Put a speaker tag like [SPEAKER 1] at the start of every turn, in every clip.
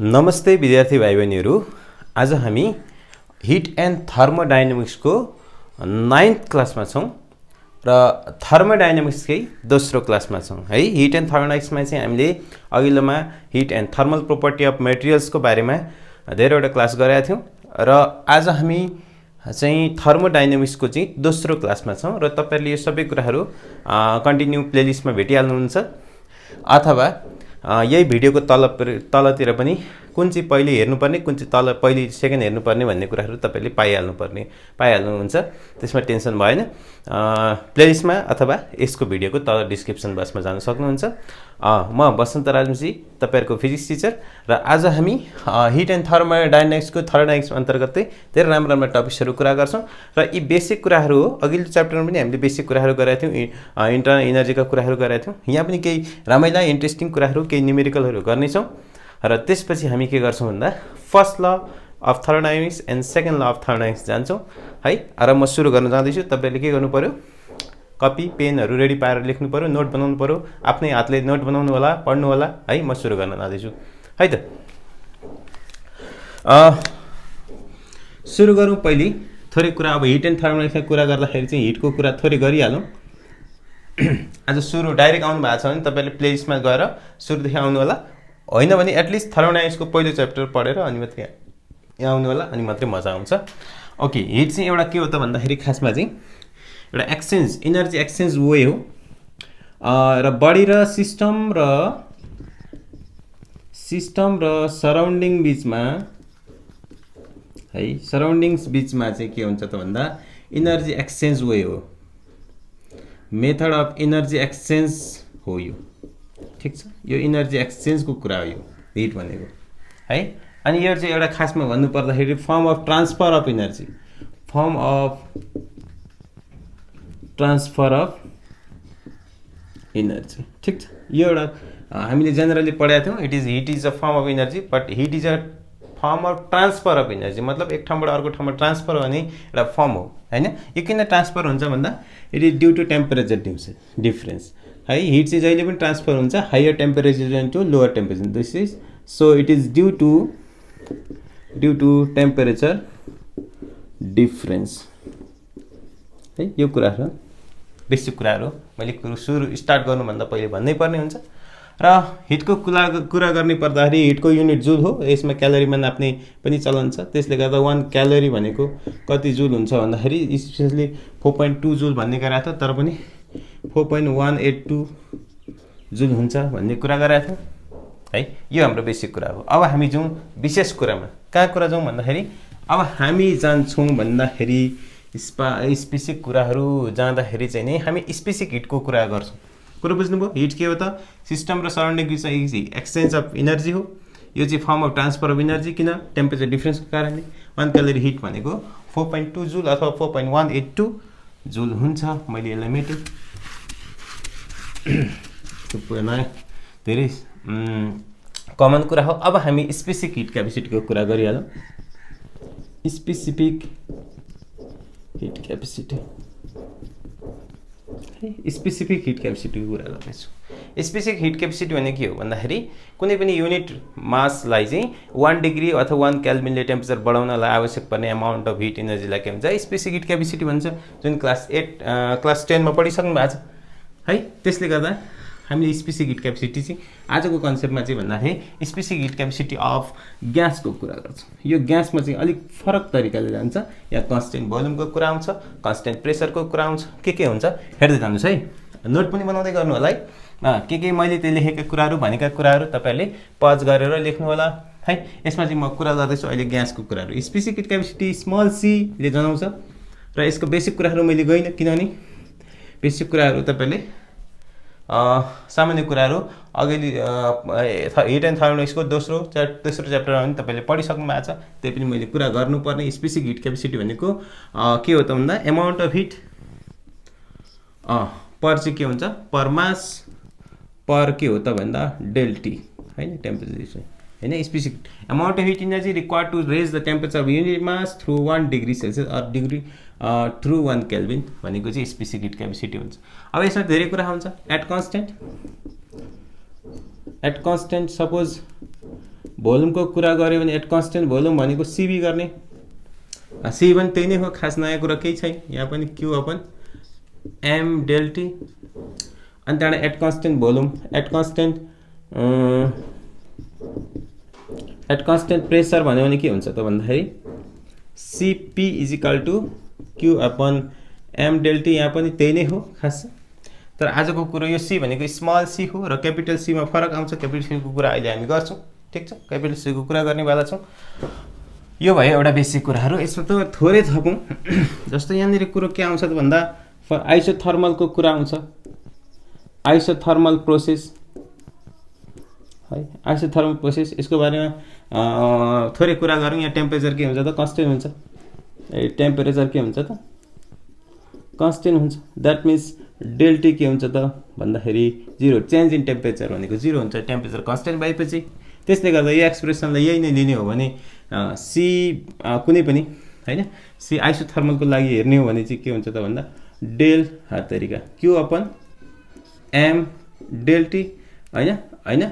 [SPEAKER 1] नमस्ते विद्यार्थी भाइ बहिनीहरू। आज हामी हिट एन्ड थर्मोडाइनामिक्सको 9th क्लासमा छौँ र थर्मोडाइनामिक्सकै दोस्रो क्लासमा छौँ है। हिट एन्ड थर्मोडाइनामिक्समा चाहिँ हामीले अघिल्लोमा heat and thermal property of मेटेरियल्सको बारेमा धेरैवटा क्लास गरेका थियौँ र आज हामी चाहिँ थर्मोडाइनामिक्सको चाहिँ दोस्रो क्लासमा छौँ र तपाईहरुले यो सबै कुराहरू कन्टिन्यू प्लेलिस्टमा भेटिहाल्नुहुन्छ अथवा यही भिडियोको तलतिर पनि कुन चाहिँ पहिले हेर्नुपर्ने कुन चाहिँ तल पहिले सेकेन्ड हेर्नुपर्ने भन्ने कुराहरू तपाईले पाइहाल्नुहुन्छ। त्यसमा टेन्सन भएन। प्लेलिस्टमा अथवा यसको भिडियोको तल डिस्क्रिप्सन बक्समा जान सक्नुहुन्छ। म बसन्त राजवंशी तपाईहरुको फिजिक्स टिचर र आज हामी हिट एन्ड थर्मोडाइनामिक्सको थर्मोडाइनामिक्स अन्तर्गतै धेरै राम्रो टपिक्सहरू कुरा गर्छौं र यी बेसिक कुराहरू हो। अघिल्लो च्याप्टरमा पनि हामीले बेसिक कुराहरू गरेका थियौं, इन्टरनल एनर्जीका कुराहरू गरेका थियौं। यहाँ पनि केही रमाइला इन्ट्रेस्टिङ कुराहरू केही न्युमेरिकलहरू गर्ने छौं र त्यसपछि हामी के गर्छौं भन्दा first law of thermodynamics and second law of thermodynamics जान्छौं है। र म सुरु गर्न जाँदैछु। तपाईले के गर्नु पर्यो, कपी पेनहरु रेडी पारेर लेख्नु पर्यो, नोट बनाउनु पर्यो, आफ्नै हातले नोट बनाउनु होला, पढ्नु होला है। म सुरु गर्न जाँदैछु है त। सुरु गरौँ पहिले थोरै कुरा। अब हिट एन्ड थर्मोडाइनामिक्सको कुरा गर्दाखेरि चाहिँ हिटको कुरा थोरै गरिहालौं। आज सुरु डाइरेक्ट आउनु भएको छ भने तपाईले प्लेलिस्टमा गएर सुरुदेखि आउनु होला, होइन भने एटलिस्ट थर्मोडाइनामिक्सको पहिलो च्याप्टर पढेर अनि मात्रै यहाँ आउनु होला, अनि मात्रै मजा आउँछ। ओके, हिट चाहिँ एउटा के हो त भन्दाखेरि खासमा चाहिँ एउटा एक्सचेन्ज, एनर्जी एक्सचेन्ज वे हो र बडी र सिस्टम र सराउन्डिङ बीचमा है, सराउन्डिङ्स बीचमा चाहिँ के हुन्छ त भन्दा एनर्जी एक्सचेन्ज वे हो, मेथड अफ एनर्जी एक्सचेन्ज हो यो। ठीक छ, यो एनर्जी एक्सचेन्जको कुरा हो यो हिट भनेको है। अनि यो चाहिँ एउटा खासमा भन्नु पर्दाखेरि form of transfer of energy, form of transfer of energy. ठीक छ, यो एउटा हामीले जेनरली पढेका थियौं। Hit is a form of energy, but hit is a form of transfer of energy. मतलब एक ठाउँबाट अर्को ठाउँमा ट्रान्सफर हुने एउटा फर्म हो हैन। यो किन ट्रान्सफर हुन्छ भन्दा it is due to temperature difference है। हिट चाहिँ जहिले पनि ट्रान्सफर हुन्छ higher temperature to lower temperature. This is so it is due to temperature difference है। यो कुराहरू बेसिक कुराहरू मैले सुरु स्टार्ट गर्नुभन्दा पहिले भन्नै पर्ने हुन्छ। र हिटको कुरा गर्ने पर्दाखेरि हिटको युनिट जुल हो। यसमा क्यालोरीमा नाप्ने पनि चलन छ। त्यसले गर्दा 1 क्यालोरी भनेको कति जुल हुन्छ भन्दाखेरि स्पेशली 4.2 जुल भन्ने गरेको थियो, तर पनि 4.182 जुल हुन्छ भन्ने कुरा गरेका थियौँ है। यो हाम्रो बेसिक कुरा हो। अब हामी जाउँ विशेष कुरामा। कहाँ कुरा जाउँ भन्दाखेरि अब हामी जान्छौँ भन्दाखेरि स्पेसिफिक कुराहरू जाँदाखेरि चाहिँ नि हामी स्पेसिफिक हिटको कुरा गर्छौँ। कुरो बुझ्नुभयो? हिट के हो त? सिस्टम र सराउन्डिङ बीचमा एक्सचेन्ज अफ एनर्जी हो। यो चाहिँ form of transfer of energy. किन? टेम्परेचर डिफरेन्सको कारणले। 1 क्यालोरी हिट भनेको 4.2 जुल अथवा 4.182 जुल हुन्छ। मैले यसलाई मेटेँ। धेरै कमन कुरा हो। अब हामी स्पेसिफिक हिट क्यापेसिटीको कुरा गरिहालौँ। Specific heat capacity, specific heat क्यापेसिटीको कुरा गर्दैछु। स्पेसिफिक हिट क्यापेसिटी भने के हो भन्दाखेरि कुनै पनि युनिट मासलाई चाहिँ 1 डिग्री अथवा 1 केल्भिनले टेम्परेचर बढाउनलाई आवश्यक पर्ने अमाउन्ट अफ हिट एनर्जीलाई के भन्छ? स्पेसिफिक हिट क्यापेसिटी भन्छ, जुन क्लास 10 मा पढिसक्नु भएको छ है। त्यसले गर्दा हामीले स्पेसिफिक हिट क्यापेसिटी चाहिँ आजको कन्सेप्टमा चाहिँ भन्दाखेरि स्पेसिफिक हिट क्यापेसिटी अफ ग्यासको कुरा गर्छौँ। यो ग्यासमा चाहिँ अलिक फरक तरिकाले जान्छ। यहाँ कन्स्टेन्ट भोल्युमको कुरा आउँछ, कन्स्टेन्ट प्रेसरको कुरा आउँछ, के हुन्छ हेर्दै जानुहोस् है। नोट पनि बनाउँदै गर्नु होला है। के मैले त्यो लेखेका कुराहरू भनेका कुराहरू तपाईहरुले पज गरेर लेख्नु होला है। यसमा चाहिँ म कुरा गर्दैछु अहिले ग्यासको कुराहरू। Specific heat capacity small C ले जनाउँछ र यसको बेसिक कुराहरू मैले गइनँ, किनभने बेसिक कुराहरू तपाईले सामान्य कुराहरू अघिल्लो हिट एन्ड थर्मोडाइनामिक्सको तेस्रो च्याप्टरमा पनि तपाईले पढिसक्नु भएको छ। त्यही पनि मैले कुरा गर्नुपर्ने स्पेसिफिक हिट क्यापेसिटी भनेको के हो त भन्दा एमाउन्ट अफ हिट पर चाहिँ के हुन्छ? पर मास पर के हो त भन्दा डेल्टी हैन, टेम्परेचर हैन। Specific amount of heat energy required to raise the temperature of unit mass through 1 degree Celsius or degree through 1 kelvin भनेको चाहिँ स्पेसिफिक हिट क्यापेसिटी हुन्छ। अब यसमा धेरै कुरा हुन्छ। एट कन्स्टेन्ट सपोज भोल्युमको कुरा गऱ्यो भने एट कन्स्टेन्ट भोल्युम भनेको सिबी गर्ने, सिबी पनि त्यही नै हो, खास नयाँ कुरा केही छैन। यहाँ पनि Q upon M del T, अनि त्यहाँबाट at constant volume, at constant pressure भन्यो भने के हुन्छ त भन्दाखेरि CP is equal to Q upon M del T, यहाँ पनि त्यही नै हो खास। तर आजको कुरो यो सी भनेको स्मल सी हो र क्यापिटल सीमा फरक आउँछ। क्यापिटल सीको कुरा अहिले हामी गर्छौँ, ठिक छ, क्यापिटल सीको कुरा गर्नेवाला छौँ। यो भयो एउटा बेसिक कुराहरू। यसमा त थोरै थपौँ। जस्तो यहाँनिर कुरो के आउँछ त भन्दा आइसोथर्मलको कुरा आउँछ, आइसोथर्मल प्रोसेस है, आइसोथर्मल प्रोसेस। यसको बारेमा थोरै कुरा गरौँ। यहाँ टेम्परेचर के हुन्छ त कन्स्टेन्ट हुन्छ, टेम्परेचर के हुन्छ त कन्स्टेन्ट हुन्छ। द्याट मिन्स डेल्टी के हुन्छ त भन्दाखेरि 0, चेन्ज इन टेम्परेचर भनेको 0 हुन्छ, टेम्परेचर कन्स्टेन्ट भएपछि। त्यसले गर्दा यो एक्सप्रेसनलाई यही नै लिने हो भने सी कुनै पनि हैन, सी आइसोथर्मलको लागि हेर्ने हो भने चाहिँ के हुन्छ त भन्दा डेल हात तरिका Q upon M del T हैन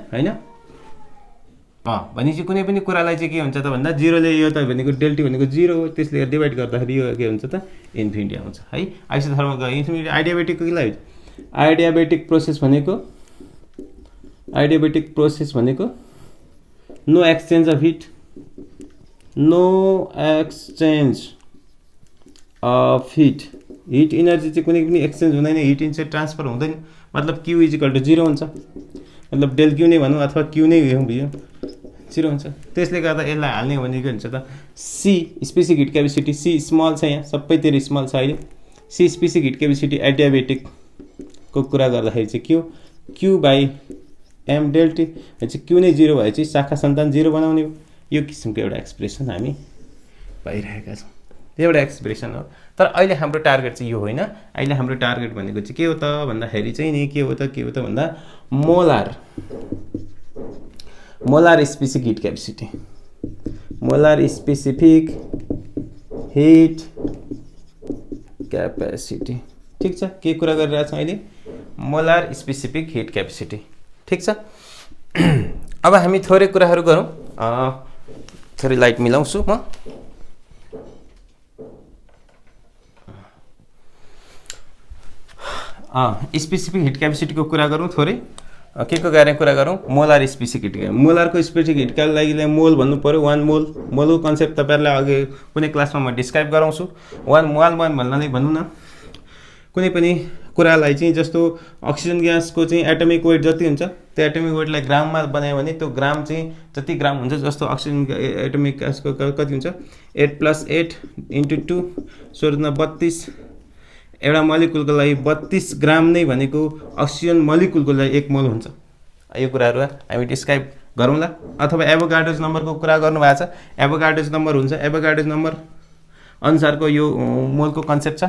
[SPEAKER 1] भनेपछि कुनै पनि कुरालाई चाहिँ के हुन्छ त भन्दा 0 ले यो त भनेको डेल्टी भनेको 0 हो, त्यसले डिभाइड गर्दाखेरि यो के हुन्छ त इन्फिनिटी आउँछ है। आइसोथर्मलको इन्फिनिटी। आइडियाबेटिकको के लागि आइडियाबेटिक प्रोसेस भनेको no exchange of heat, heat energy चाहिँ कुनै पनि एक्सचेन्ज हुँदैन, हिट इनर्जी ट्रान्सफर हुँदैन। मतलब क्यू इज इक्वल टु 0 हुन्छ, मतलब डेल क्यू नै भनौँ अथवा क्यू नै भयो 0 हुन्छ। त्यसले गर्दा यसलाई हाल्ने हो भने के हुन्छ त C specific heat capacity, C small छ, यहाँ सबैतिर स्मल छ अहिले। सी स्पेसिफिक हिट क्यापेसिटी एडियाबेटिकको कुरा गर्दाखेरि चाहिँ क्यू बाई एम डेल्टी चाहिँ क्यू नै 0 भएपछि शाखा सन्तान 0 बनाउने हो। यो किसिमको एउटा एक्सप्रेसन हामी पाइरहेका छौँ, एउटा एक्सप्रेसन हो। तर अहिले हाम्रो टार्गेट चाहिँ यो होइन। अहिले हाम्रो टार्गेट भनेको चाहिँ के हो त भन्दाखेरि चाहिँ नि के हो त भन्दा molar specific heat capacity, molar specific heat capacity, ठिक छ। के कुरा गरिरहेको छौँ अहिले, मोलार स्पेसिफिक हिट क्यापेसिटी, ठिक छ। अब हामी थोरै कुराहरू गरौँ। थोरै लाइट मिलाउँछु म। स्पेसिफिक हिट क्यापेसिटीको कुरा गरौँ थोरै। के को बारेमा कुरा गरौँ, मोलार स्पेसिफिक हिट। मोलारको स्पेसिफिक हिटका लागि मोल भन्नु पर्यो, 1 मोल। मोलको कन्सेप्ट तपाईँहरूलाई अघि कुनै क्लासमा म डिस्क्राइब गराउँछु। 1 भन्नाले भनौँ न कुनै पनि कुरालाई चाहिँ, जस्तो अक्सिजन ग्यासको चाहिँ एटमिक वेट जति हुन्छ त्यो एटमिक वेटलाई ग्राममा बनायो भने त्यो ग्राम चाहिँ जति ग्राम हुन्छ, जस्तो अक्सिजन एटमिक ग्यासको कति हुन्छ 8 + 8 × 2 16 32, एउटा मलिकुलको लागि 32 ग्राम नै भनेको अक्सिजन मलिकुलको लागि 1 मोल हुन्छ। यो कुराहरू हामी डिस्क्राइब गरौँला। अथवा एभोगाड्रोस नम्बरको कुरा गर्नुभएको छ, एभोगाड्रोस नम्बर हुन्छ, एभोगाड्रोस नम्बर अनुसारको यो मोलको कन्सेप्ट छ।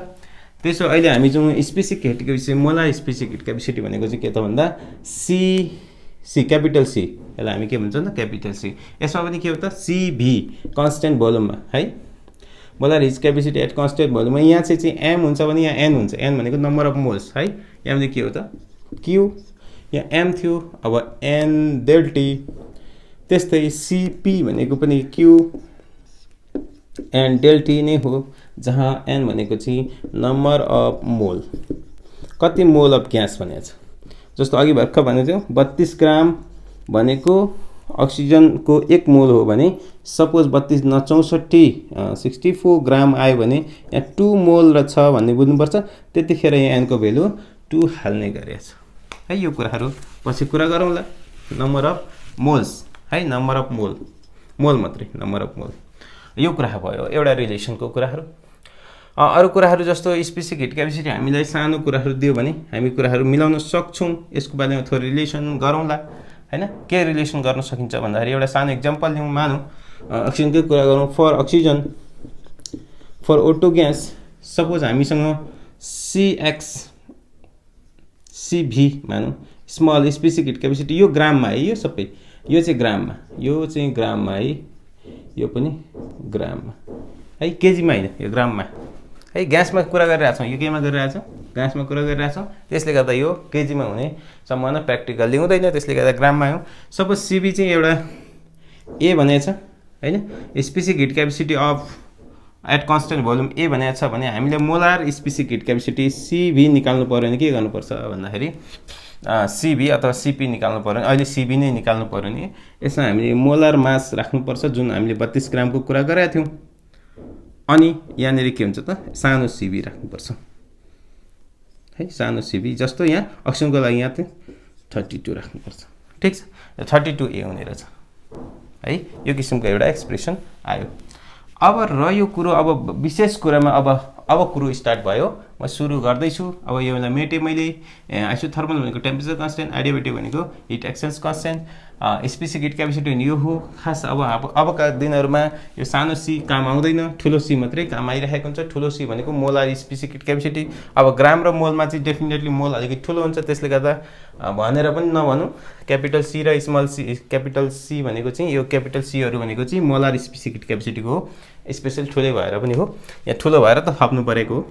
[SPEAKER 1] त्यसो अहिले हामी जुन specific heat capacity, molar specific heat capacity भनेको चाहिँ के त भन्दा सी क्यापिटल सी, यसलाई हामी के भन्छौँ त क्यापिटल सी। यसमा पनि के हो त सीभी कन्स्टेन्ट भोल्युममा है, molar heat capacity at constant भोल्युममा। यहाँ चाहिँ एम हुन्छ भने यहाँ एन हुन्छ, एन भनेको नम्बर अफ मोल्स है। यहाँ पनि के हो त क्यू, यहाँ एम थियो, अब एन डेल्टी। त्यस्तै सिपी भनेको पनि क्यू एन डेल्टी नै हो, जहाँ एन भनेको चाहिँ नम्बर अफ मोल, कति मोल अफ ग्यास भनेको छ। जस्तो अघि भर्खर भनेको थियो 32 ग्राम भनेको अक्सिजनको 1 मोल हो भने, सपोज 32 न 64 64 ग्राम आयो भने यहाँ 2 मोल र छ भन्ने बुझ्नुपर्छ। त्यतिखेर यहाँ एनको भेल्यु 2 हाल्ने गरेछ है। यो कुराहरू पछि कुरा गरौँला। नम्बर अफ मोल्स है, नम्बर अफ मोल मात्रै, नम्बर अफ मोल। यो कुरा भयो एउटा रिलेसनको कुराहरू। अरू कुराहरू जस्तो स्पेसिफिक हिट क्यापेसिटी हामीलाई सानो कुराहरू दियो भने हामी कुराहरू मिलाउन सक्छौँ। यसको बारेमा थोरै रिलेसन गरौँला हैन। के रिलेसन गर्न सकिन्छ भन्दाखेरि एउटा सानो इक्जाम्पल लिउँ। मानौँ अक्सिजनकै कुरा गरौँ। For oxygen, for O2 gas, suppose हामीसँग CV मानौँ, स्मल स्पेसिफिक हिट क्यापेसिटी। यो ग्राममा है, यो सबै यो चाहिँ ग्राममा, यो चाहिँ ग्राममा है, यो पनि ग्राममा है, केजीमा होइन, यो ग्राममा है। ग्यासमा कुरा गरिरहेको छौँ, यो केमा गरिरहेको छौँ, ग्यासमा कुरा गरिरहेको छौँ। त्यसले गर्दा यो केजीमा हुने सम्भावना प्र्याक्टिकल्ली हुँदैन, त्यसले गर्दा ग्राममा हो। सपोज सिबी चाहिँ एउटा ए भनेको छ हैन, specific heat capacity of at constant volume A भनेको छ भने हामीले molar specific heat capacity C V निकाल्नु पर्यो भने के गर्नुपर्छ भन्दाखेरि सिभी अथवा सिपी निकाल्नु पर्यो। अहिले सिभी नै निकाल्नु पर्यो नि। यसमा हामीले मोलार मास राख्नुपर्छ जुन हामीले 32 ग्रामको कुरा गरेका थियौँ। अनि यहाँनिर के हुन्छ त सानो सिभी राख्नुपर्छ है, सानो सिभी जस्तो यहाँ अक्सिजनको लागि यहाँ 32 राख्नुपर्छ। ठिक छ, 32 ए हुने रहेछ है। यो किसिमको एउटा एक्सप्रेसन आयो। अब रह्यो कुरो अब विशेष कुरामा अब कुरो स्टार्ट भयो। म सुरु गर्दैछु। अब यो बेला मेटे मैले आइसोथर्मल भनेको टेम्परेचर कन्स्टेन्ट, एडियाबेटिक भनेको hit exchange constant, specific heat capacity यो हो खास। अबका दिनहरुमा यो सानो सी काम आउँदैन, ठुलो सी मात्रै काम आइरहेको हुन्छ। ठुलो सी भनेको मोलार स्पेसिफिक हिट क्यापेसिटी। अब ग्राम र मोलमा चाहिँ डेफिनेटली मोल अलिकति ठुलो हुन्छ, त्यसले गर्दा भनेर पनि नभनौँ क्यापिटल सी र स्मल सी। क्यापिटल सी भनेको चाहिँ यो क्यापिटल सीहरु भनेको चाहिँ मोलार स्पेसिफिक हिट क्यापेसिटीको हो, स्पेशल ठुलै भएर पनि हो। यहाँ ठुलो भएर त थप्नु परेको हो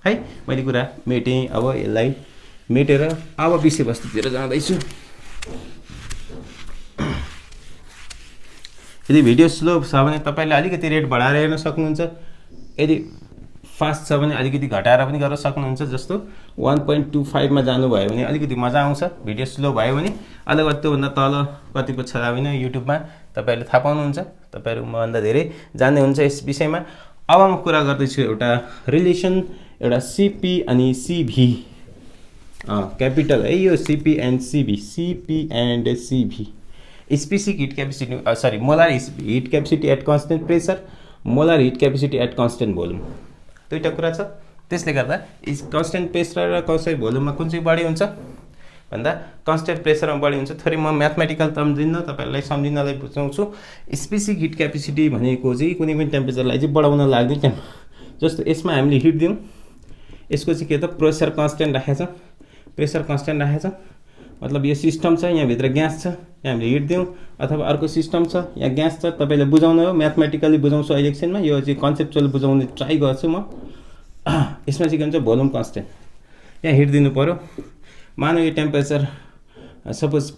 [SPEAKER 1] है। मैले कुरा मेटेँ। अब यसलाई मेटेर अब विषयवस्तुतिर जाँदैछु। यदि भिडियो स्लो छ भने तपाईले अलिकति रेट बढाएर हेर्न सक्नुहुन्छ, यदि फास्ट छ भने अलिकति घटाएर पनि गर्न सक्नुहुन्छ। जस्तो 1.25 मा जानुभयो भने अलिकति मजा आउँछ। भिडियो स्लो भयो भने अलग त्योभन्दा तल कतिको छ भने युट्युबमा तपाईले थाहा पाउनुहुन्छ। तपाईहरु मभन्दा धेरै जान्दै हुन्छ यस विषयमा। अब म कुरा गर्दैछु एउटा रिलेसन, एउटा सीपी अनि सीभी। क्यापिटल है यो C P and C V, C P and C V. Specific heat capacity sorry molar heat capacity at constant pressure, molar heat capacity at constant volume, दुईटा कुरा छ। त्यसले गर्दा कन्स्टेन्ट प्रेसर र कन्स्टेन्ट भोल्युममा कुन चाहिँ बढी हुन्छ भन्दा कन्स्टेन्ट प्रेसरमा बढी हुन्छ। थोरै म म्याथमेटिकल टर्म दिन्न, तपाईहरुलाई सम्झिनलाई बुझाउँछु। स्पेसिफिक हिट क्यापेसिटी भनेको चाहिँ कुनै पनि टेम्परेचरलाई चाहिँ बढाउन लाग्ने टेम्प। जस्तो यसमा हामीले हिट दियौँ, यसको चाहिँ के त प्रेसर कन्स्टेन्ट राखेछ, प्रेसर कन्स्टेन्ट राखेछ मतलब यो सिस्टम छ, यहाँ भित्र ग्यास छ, यहाँ हामीले हिट दियौँ। अथवा अर्को सिस्टम छ, यहाँ ग्यास छ। तपाईले बुझाउन हो, म्याथमेटिकली बुझाउँछु अहिले एकछिनमा। यो चाहिँ कन्सेप्चुअल बुझाउने ट्राई गर्छु म। यसमा चाहिँ के हुन्छ भोल्युम कन्स्टेन्ट, यहाँ हिट दिनु पर्यो। मानौ यो टेम्परेचर सपोज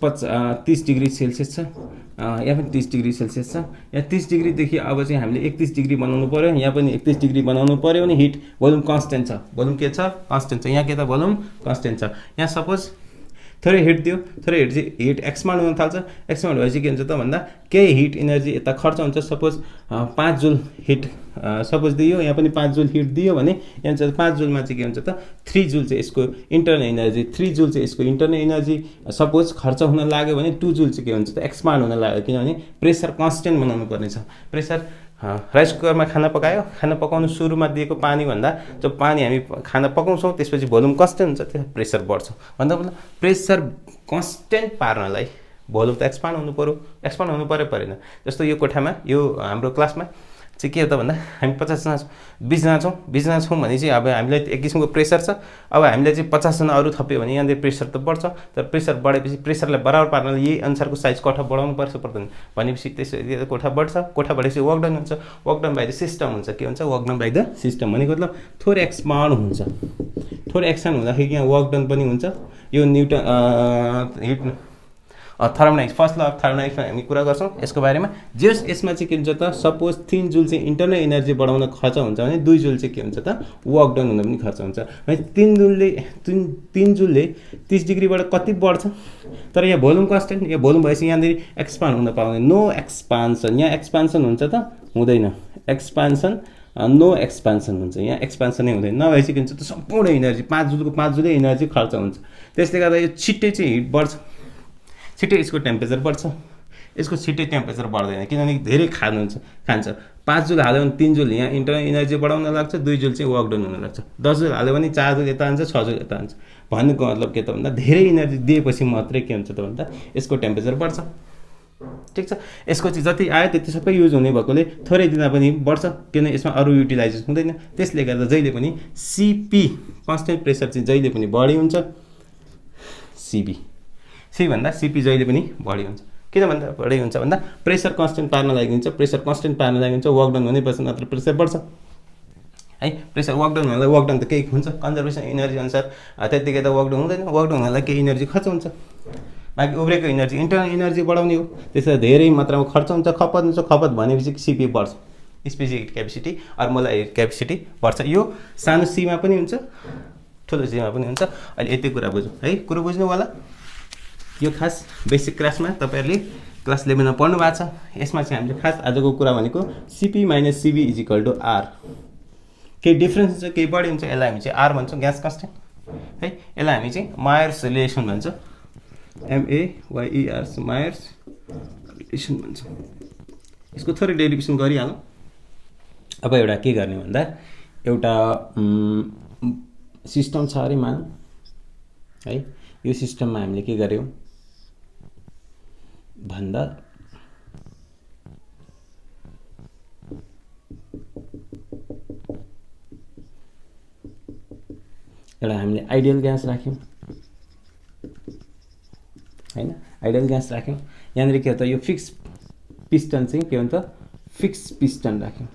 [SPEAKER 1] 30 डिग्री सेल्सियस छ, यहाँ पनि 30 डिग्री सेल्सियस छ। यहाँ 30 डिग्रीदेखि अब चाहिँ हामीले 31 डिग्री बनाउनु पर्यो, यहाँ पनि 31 डिग्री बनाउनु पर्यो भने हिट भोल्युम कन्स्टेन्ट छ। भोल्युम के छ? कन्स्टेन्ट छ। यहाँ के त भोल्युम कन्स्टेन्ट छ। यहाँ सपोज थोरै हिट दियो, थोरै हिट एक्सपान्ड हुन थाल्छ। एक्सपान्ड भएपछि के हुन्छ त भन्दा केही हिट एनर्जी यता खर्च हुन्छ। सपोज 5 जुल हिट सपोज दियो, यहाँ पनि 5 जुल हिट दियो भने यहाँ चाहिँ 5 जुलमा चाहिँ के हुन्छ त 3 जुल चाहिँ यसको इन्टरनल एनर्जी, 3 जुल चाहिँ यसको इन्टरनल एनर्जी सपोज खर्च हुन लाग्यो भने 2 जुल चाहिँ के हुन्छ त एक्सपान्ड हुन लाग्यो। किनभने प्रेसर कन्स्टेन्ट बनाउनु पर्ने छ। प्रेसर राइस कुकरमा खाना पकायो, खाना पकाउनु सुरुमा दिएको पानी भन्दा जब पानी हामी खाना पकाउँछौँ त्यसपछि भोल्युम कन्स्टेन्ट हुन्छ, त्यो प्रेसर बढ्छ। भन्दा मतलब प्रेसर कन्स्टेन्ट पार्नलाई भोल्युम त एक्सपान्ड हुनु पर्यो। एक्सपान्ड हुनु पर्यो परेन? जस्तो यो कोठामा यो हाम्रो क्लासमा चाहिँ के हो त भन्दा हामी 50 जना छौँ, 20 जना छौँ। 20 जना छौँ भने चाहिँ अब हामीलाई एक किसिमको प्रेसर छ। अब हामीले चाहिँ 50 जना अरू थप्यो भने यहाँनिर प्रेसर त बढ्छ। तर प्रेसर बढेपछि प्रेसरलाई बराबर पार्नलाई यही अनुसारको साइज कोठा बढाउनु पर्छ पर्दैन भनेपछि त्यसरी कोठा बढ्छ। कोठा बढेपछि वर्क डन हुन्छ। Work done by the system हुन्छ। के हुन्छ? Work done by the system भनेको मतलब थोरै एक्सपान्ड हुन्छ। थोरै एक्सपान्ड हुँदाखेरि यहाँ वर्क डन पनि हुन्छ। यो Newton heat thermodynamics first law of थर्मोडाइनामिक्समा हामी कुरा गर्छौँ यसको बारेमा। जस यसमा चाहिँ के हुन्छ त सपोज 3 जुल चाहिँ इन्टरनल एनर्जी बढाउन खर्च हुन्छ भने 2 जुल चाहिँ के हुन्छ त वर्क डन हुन पनि खर्च हुन्छ। भने 3 जुलले 30 डिग्रीबाट कति बढ्छ? तर यहाँ भोल्युम कन्स्टेन्ट, यहाँ भोल्युम भएपछि यहाँनिर एक्सपान्ड हुन पाउँदैन। No expansion. यहाँ एक्सपान्सन हुन्छ त हुँदैन। एक्सपान्सन नो एक्सपान्सन हुन्छ। यहाँ एक्सपान्सन नै हुँदैन। नभएपछि के हुन्छ त सम्पूर्ण एनर्जी 5 जुलको 5 जुलै एनर्जी खर्च हुन्छ। त्यसले गर्दा यो छिट्टै चाहिँ हिट बढ्छ, छिट्टै यसको टेम्परेचर बढ्छ। यसको छिट्टै टेम्परेचर बढ्दैन किनभने धेरै खान्छ। 5 जुल हाल्यो भने 3 जुल यहाँ इन्टरनल एनर्जी बढाउन लाग्छ, 2 जुल चाहिँ वर्क डन हुन लाग्छ। 10 जुल हाल्यो भने 4 जुल यता जान्छ, 6 जुल यता जान्छ। भन्नुको मतलब के त भन्दा धेरै एनर्जी दिएपछि मात्रै के हुन्छ त भन्दा यसको टेम्परेचर बढ्छ। ठिक छ। यसको चाहिँ जति आयो त्यति सबै युज हुने भएकोले थोरै दिँदा पनि बढ्छ किनभने यसमा अरू युटिलाइजेसन हुँदैन। त्यसले गर्दा जहिले पनि सीपी कन्स्टेन्ट प्रेसर चाहिँ जहिले पनि बढी हुन्छ। सी भन्दा सीपी जहिले पनि बढी हुन्छ। किन भन्दा बढी हुन्छ भन्दा प्रेसर कन्स्टेन्ट पार्न लागि हुन्छ। प्रेसर कन्स्टेन्ट पार्न लागि हुन्छ वर्क डन हुनैपर्छ, नत्र प्रेसर बढ्छ है। प्रेसर वर्क डन हुनलाई वर्क डन त केही हुन्छ कन्जर्भेसन एनर्जी अनुसार, त्यतिकै त वर्क डन हुँदैन। वर्क डन हुनलाई केही एनर्जी खर्च हुन्छ। बाँकी उब्रेको इनर्जी इन्टरनल इनर्जी बढाउने हो। त्यसमा धेरै मात्रामा खर्च हुन्छ, खपत हुन्छ। खपत भनेपछि सिपी बढ्छ, स्पेसिफिक हिट क्यापेसिटी अर्मुला हिट क्यापेसिटी बढ्छ। यो सानो सीमा पनि हुन्छ, ठुलो सीमा पनि हुन्छ। अहिले यति कुरा बुझौँ है, कुरो बुझ्नु होला। यो खास बेसिक क्लासमा तपाईँहरूले क्लास 11 मा पढ्नु भएको छ। यसमा चाहिँ हामीले खास आजको कुरा भनेको CP minus CV is equal to R. केही डिफ्रेन्स हुन्छ, केही बढी हुन्छ, यसलाई हामी चाहिँ आर भन्छौँ, ग्यास कन्स्टेन्ट है। यसलाई हामी चाहिँ मायर्स रिलेसन भन्छौँ, MAYERS मायर्स रिलेसन भन्छौँ। यसको थोरै डेरिभेसन गरिहालौँ। अब एउटा के गर्ने भन्दा एउटा सिस्टम छ अरे मानौँ है। यो सिस्टममा हामीले के गर्यौँ भन्दा एउटा हामीले आइडियल ग्यास राख्यौँ हैन, आइडियल ग्यास राख्यौँ। यहाँनिर के हो त, यो फिक्स पिस्टन चाहिँ के भन्छ, फिक्स पिस्टन राख्यौँ।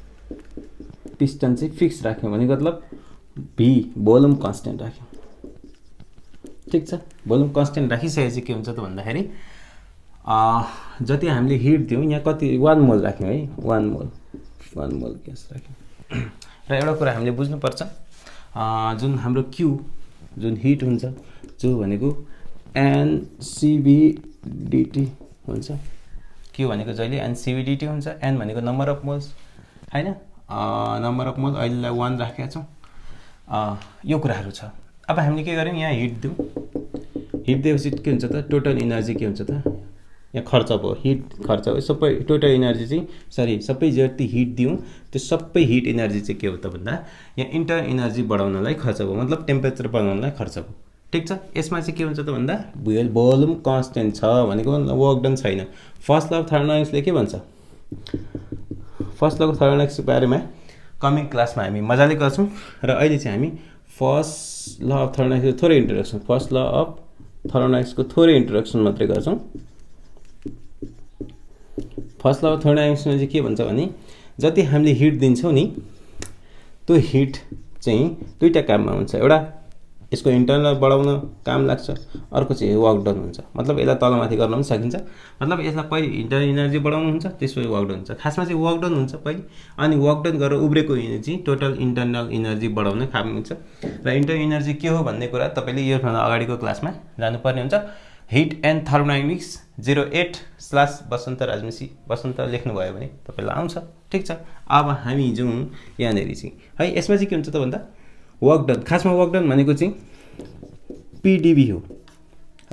[SPEAKER 1] पिस्टन चाहिँ फिक्स राख्यौँ भने मतलब भी भोल्युम कन्स्टेन्ट राख्यौँ। ठिक छ, भोल्युम कन्स्टेन्ट राखिसकेपछि के हुन्छ त भन्दाखेरि जति हामीले हिट दियौँ, यहाँ कति 1 मोल राख्यौँ है, 1 मोल ग्यास राख्यौँ। र एउटा कुरा हामीले बुझ्नुपर्छ, जुन हाम्रो क्यू जुन हिट हुन्छ, जो भनेको NCBDT हुन्छ। क्यू भनेको जहिले NCBDT हुन्छ। एन भनेको नम्बर अफ मोल्स हैन, नम्बर अफ मोल अहिलेलाई 1 राखेका छौँ। यो कुराहरू छ। अब हामीले के गर्यौँ, यहाँ हिट दिउँ। हिट दिएपछि के हुन्छ त, टोटल इनर्जी के हुन्छ त, यहाँ खर्च भयो, हिट खर्च हो। सबै टोटल इनर्जी चाहिँ सबै जति हिट दिउँ त्यो सबै हिट इनर्जी चाहिँ के हो त भन्दा यहाँ इन्टर इनर्जी बढाउनलाई खर्च भयो, मतलब टेम्परेचर बढाउनलाई खर्च भयो। ठिक छ, यसमा चाहिँ के हुन्छ त भन्दा भोल्युम कन्स्टेन्ट छ भनेको वर्क डन छैन। फर्स्ट ल अफ थर्मोडायनामिक्सले के भन्छ, फर्स्ट ल अफ थर्मोडायनामिक्सको बारेमा कमिङ क्लासमा हामी मजाले गर्छौँ। र अहिले चाहिँ हामी फर्स्ट ल अफ थर्मोडायनामिक्सको थोरै इन्ट्रोडक्सन, फर्स्ट ल अफ थर्मोडायनामिक्सको थोरै इन्ट्रोडक्सन मात्रै गर्छौँ। फर्स्ट ल अफ थर्मोडायनामिक्समा चाहिँ के भन्छ भने जति हामीले हिट दिन्छौँ नि, त्यो हिट चाहिँ दुईवटा काममा हुन्छ। एउटा यसको इन्टरनल बढाउन काम लाग्छ, अर्को चाहिँ वर्क डन हुन्छ। मतलब यसलाई तलमाथि गर्न पनि सकिन्छ। मतलब यसलाई पहिले इन्टरनल इनर्जी बढाउनु हुन्छ, त्यसपछि वर्क डन हुन्छ। खासमा चाहिँ वर्क डन हुन्छ पहिले, अनि वर्क डन गरेर उब्रेको इनर्जी टोटल इन्टरनल इनर्जी बढाउन काम हुन्छ। र इन्टरनल इनर्जी के हो भन्ने कुरा तपाईँले योभन्दा अगाडिको क्लासमा जानुपर्ने हुन्छ। हिट एन्ड थर्मोडायनामिक्स 08/बसन्त राजमेसी बसन्त लेख्नुभयो भने तपाईँलाई आउँछ। ठिक छ, अब हामी जाउँ यहाँनिर चाहिँ है। यसमा चाहिँ के हुन्छ त भन्दा वर्क डन, खासमा वर्क डन भनेको चाहिँ PdV हो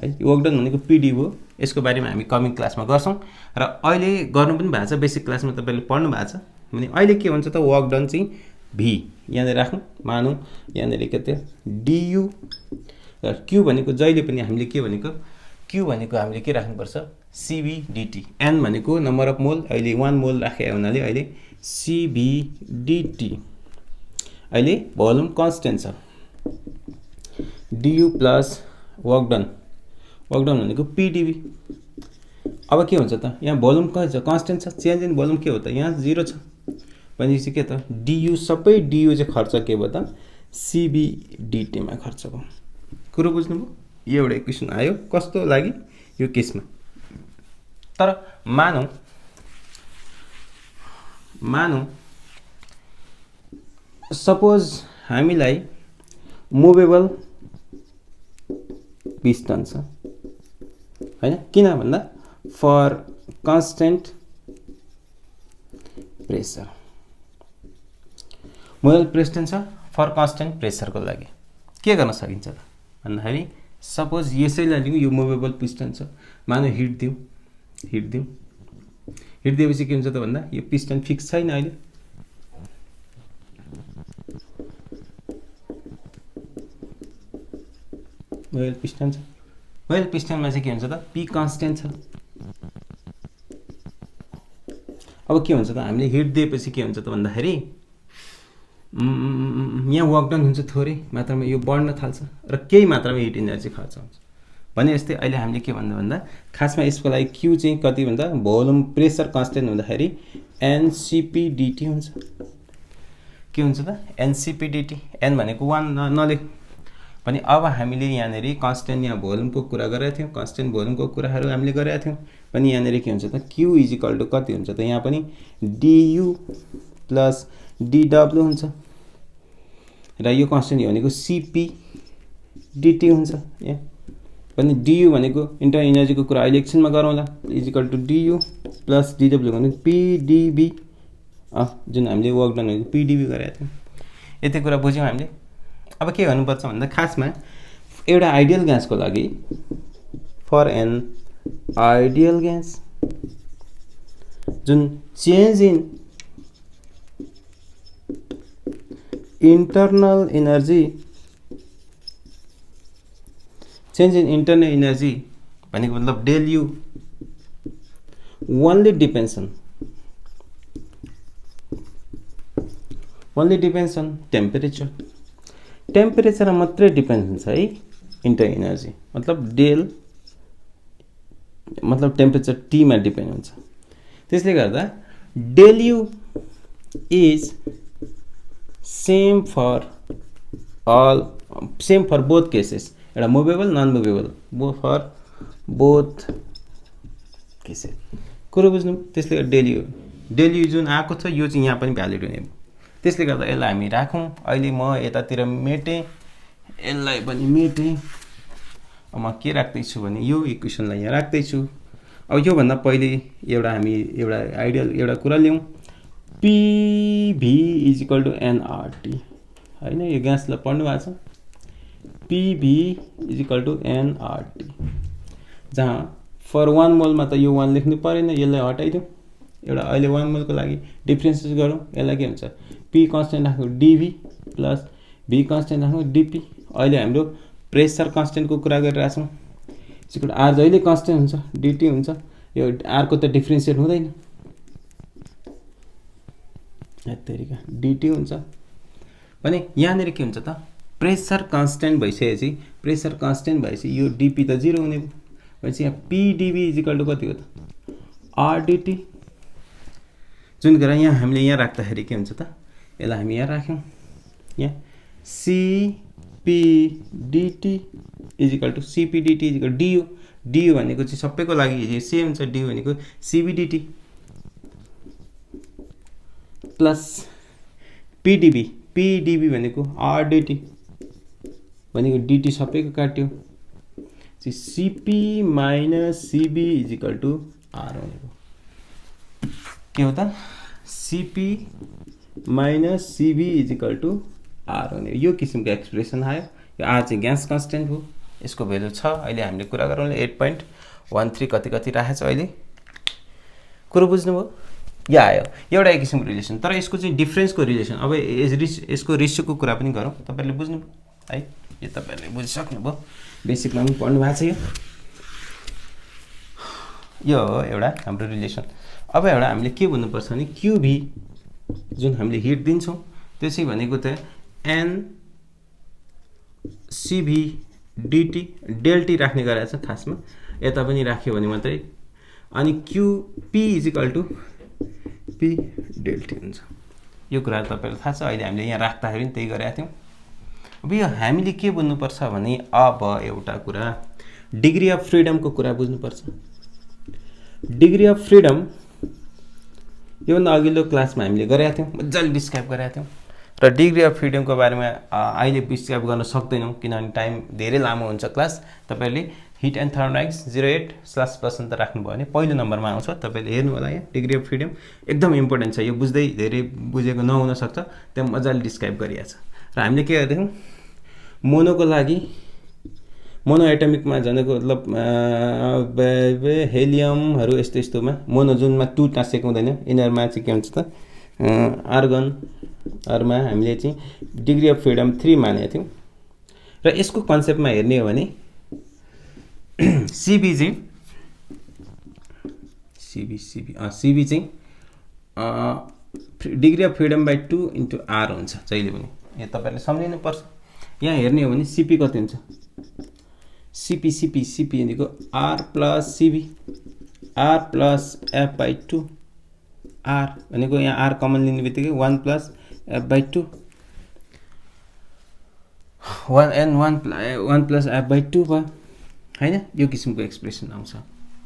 [SPEAKER 1] है। वर्क डन भनेको PdV हो। यसको बारेमा हामी कमिङ क्लासमा गर्छौँ। र अहिले गर्नु पनि भएको छ, बेसिक क्लासमा तपाईँले पढ्नु भएको छ भने अहिले के हुन्छ त वर्क डन चाहिँ V यहाँनिर राख्नु। मानौँ यहाँनिर के थियो DU, र Q भनेको जहिले पनि हामीले के भनेको, Q भनेको हामीले के राख्नुपर्छ, CBDT। N भनेको नम्बर अफ मोल, अहिले 1 मोल राखेको हुनाले अहिले CBDT। अहिले भोल्युम कन्स्टेन्ट छ, DU प्लस वर्क डन भनेको PdV। अब के हुन्छ त, यहाँ भोल्युम कन्स्टेन्ट छ, चेन्ज इन भोल्युम के हो त, यहाँ 0 छ भनेपछि के त DU, सबै DU चाहिँ खर्च के भयो त CBDT मा खर्च भयो। कुरो बुझ्नुभयो? यो एउटा इक्वेसन आयो, कस्तो लाग्यो यो केसमा। तर मानौँ सपोज हामीलाई मुभेबल पिस्टन छ हैन, किन भन्दा for constant pressure. Movable piston छ फर कन्स्टेन्ट प्रेसरको लागि के गर्न सकिन्छ त भन्दाखेरि सपोज यसैलाई लिउँ, यो मुभेबल पिस्टन छ, मानौँ हिट दिएपछि के हुन्छ त भन्दा यो पिस्टन फिक्स छैन अहिले, मुभेबल पिस्टन छ। मुभेबल पिस्टनमा चाहिँ के हुन्छ त P कन्स्टेन्ट छ। अब के हुन्छ त हामीले हिट दिएपछि के हुन्छ त भन्दाखेरि यहाँ वर्क डन हुन्छ, थोरै मात्रामा यो बढ्न थाल्छ र केही मात्रामा हिट इनर्जी खर्च हुन्छ भने जस्तै अहिले हामीले के भन्दा खासमा यसको लागि Q चाहिँ कति भन्दा भोल्युम प्रेसर कन्स्टेन्ट हुँदाखेरि NCPDT हुन्छ। के हुन्छ त NCPDT। N भनेको 1 नलेख, पनि अब हामीले यहाँनेरि कन्स्टेन्ट यहाँ भोल्युमको कुरा गरेका थियौँ, कन्स्टेन्ट भोल्युमको कुराहरू हामीले गरेका थियौँ। पनि यहाँनेरि के हुन्छ त क्यू इजिकल टु कति हुन्छ त यहाँ पनि डियु प्लस डिडब्ल्यू हुन्छ र यो कन्स्टेन्ट भनेको सिपी डिटी हुन्छ। यहाँ पनि डियु भनेको इन्टरनल इनर्जीको कुरा अहिले एकछिनमा गरौँला, इजिकल टु डियु प्लस डिडब्ल्यू भनेको पिडिबी जुन हामीले वर्क डन भनेको पिडिबी गरेका थियौँ। यति कुरा बुझ्यौँ हामीले। अब के गर्नुपर्छ भन्दा खासमा एउटा आइडियल ग्यासको लागि फर एन आइडियल ग्यास जुन चेन्ज इन इन्टरनल इनर्जी भनेको मतलब del U only depends on temperature मात्रै डिपेन्ड हुन्छ है इन्टरनल इनर्जी मतलब डेल मतलब टेम्परेचर टी मा डिपेन्ड हुन्छ। त्यसले गर्दा del U is same for both cases, एउटा movable non movable for both cases. कुरो बुझ्नु। त्यसले गर्दा डेल यू जुन आएको छ यो चाहिँ यहाँ पनि भ्यालिड हुने। त्यसले गर्दा यसलाई हामी राखौँ। अहिले म यतातिर मेटेँ, यसलाई पनि मेटेँ। म के राख्दैछु भने यो इक्वेसनलाई यहाँ राख्दैछु। अब योभन्दा पहिले एउटा आइडियल एउटा कुरा ल्याउँ, पिभी इजिकल टु एनआरटी होइन, यो ग्यासलाई पढ्नु भएको छ। पिभी इजिकल टु एनआरटी जहाँ फर 1 मोलमा त यो 1 लेख्नु परेन, यसलाई हटाइदिउँ। एउटा अहिले 1 मोलको लागि डिफ्रेन्सेस गरौँ। यसलाई के हुन्छ पी कन्स्टेन्ट राख्नु डिभी प्लस भी कन्स्टेन्ट राख्नु डिपी। अहिले हाम्रो प्रेसर कन्स्टेन्टको कुरा गरिरहेछौँ। इक्वल आर जहिले कन्स्टेन्ट हुन्छ डिटी हुन्छ, यो आरको त डिफ्रेन्सिएट हुँदैन, तरिका डिटी हुन्छ। भने यहाँनिर के हुन्छ त प्रेसर कन्स्टेन्ट भइसकेपछि यो डिपी त 0 हुने भयो। भनेपछि यहाँ पिडिबी इजिकल टु कति हो त आरडिटी। जुन कुरा यहाँ हामीले यहाँ राख्दाखेरि के हुन्छ त यसलाई हामी यहाँ राख्यौँ। यहाँ सिपिडिटी इजिकल टु सिपिडिटी इजिकल डियु भनेको चाहिँ सबैको लागि सेम हुन्छ। डियु भनेको सिबिडिटी प्लस पिडिबी भनेको आरडिटी भनेको डिटी सबैको काट्यो। CP minus CV is equal to R भनेको के हो त CP minus CV is equal to R हुने। यो किसिमको एक्सप्रेसन आयो। यो आर चाहिँ ग्यास कन्स्टेन्ट हो, यसको भ्यालु छ। अहिले हामीले कुरा गरौँ 8.13 कति राखेको छ अहिले। कुरो बुझ्नुभयो? यो आयो एउटा एक किसिमको रिलेसन। तर यसको चाहिँ डिफ्रेन्सको रिलेसन। अब यसको रेसियोको कुरा पनि गरौँ। तपाईँहरूले बुझ्नुभयो है? यो तपाईँहरूले बुझिसक्नुभयो, बेसिकमा पनि पढ्नु भएको छ। यो हो एउटा हाम्रो रिलेसन। अब एउटा हामीले के भन्नुपर्छ भने क्युभी जुन हामीले हिट दिन्छौँ त्यो चाहिँ भनेको त एनसिभी डिटी डेल्टी राख्ने गरेको छ खासमा। यता पनि राख्यो भने मात्रै। अनि क्युपी इजिकल टु पी डेल्टी हुन्छ। यो कुरा तपाईँलाई थाहा छ। अहिले हामीले यहाँ राख्दाखेरि पनि त्यही गरेका थियौँ। अब यो हामीले के बुझ्नुपर्छ भने अब एउटा कुरा डिग्री अफ फ्रिडमको कुरा बुझ्नुपर्छ। डिग्री अफ फ्रिडम योभन्दा अघिल्लो क्लासमा हामीले गरेका थियौँ, मजाले डिस्क्राइब गरेका थियौँ। र डिग्री अफ फ्रिडमको बारेमा अहिले डिस्क्राइब गर्न सक्दैनौँ किनभने टाइम धेरै लामो हुन्छ क्लास। तपाईँहरूले हिट एन्ड थर्मोडाइनामिक्स 08/% राख्नुभयो भने पहिलो नम्बरमा आउँछ। तपाईँले हेर्नु होला यहाँ डिग्री अफ फ्रिडम एकदम इम्पोर्टेन्ट छ। यो बुझ्दै धेरै बुझेको नहुन सक्छ, त्यहाँ मजाले डिस्क्राइब गरिएको छ। र हामीले के गर्दैछौँ मोनोको लागि मोनो एटमिकमा जनको मतलब हेलियमहरू यस्तोमा मोनो जुनमा 2 टाँसेको हुँदैन। यिनीहरूमा चाहिँ के हुन्छ त आर्गनहरूमा हामीले चाहिँ डिग्री अफ फ्रिडम 3 मानेका थियौँ। र यसको कन्सेप्टमा हेर्ने हो भने सिबी चाहिँ degree of freedom by 2 into R हुन्छ जहिले पनि। यो तपाईँहरूले सम्झिनुपर्छ। यहाँ हेर्ने हो भने सिपी कति हुन्छ सिपी भनेको R plus CV R plus F by 2 R भनेको यहाँ आर कमन लिने बित्तिकै 1 plus F by 2। 1 plus F by 2 भयो होइन। यो किसिमको एक्सप्रेसन आउँछ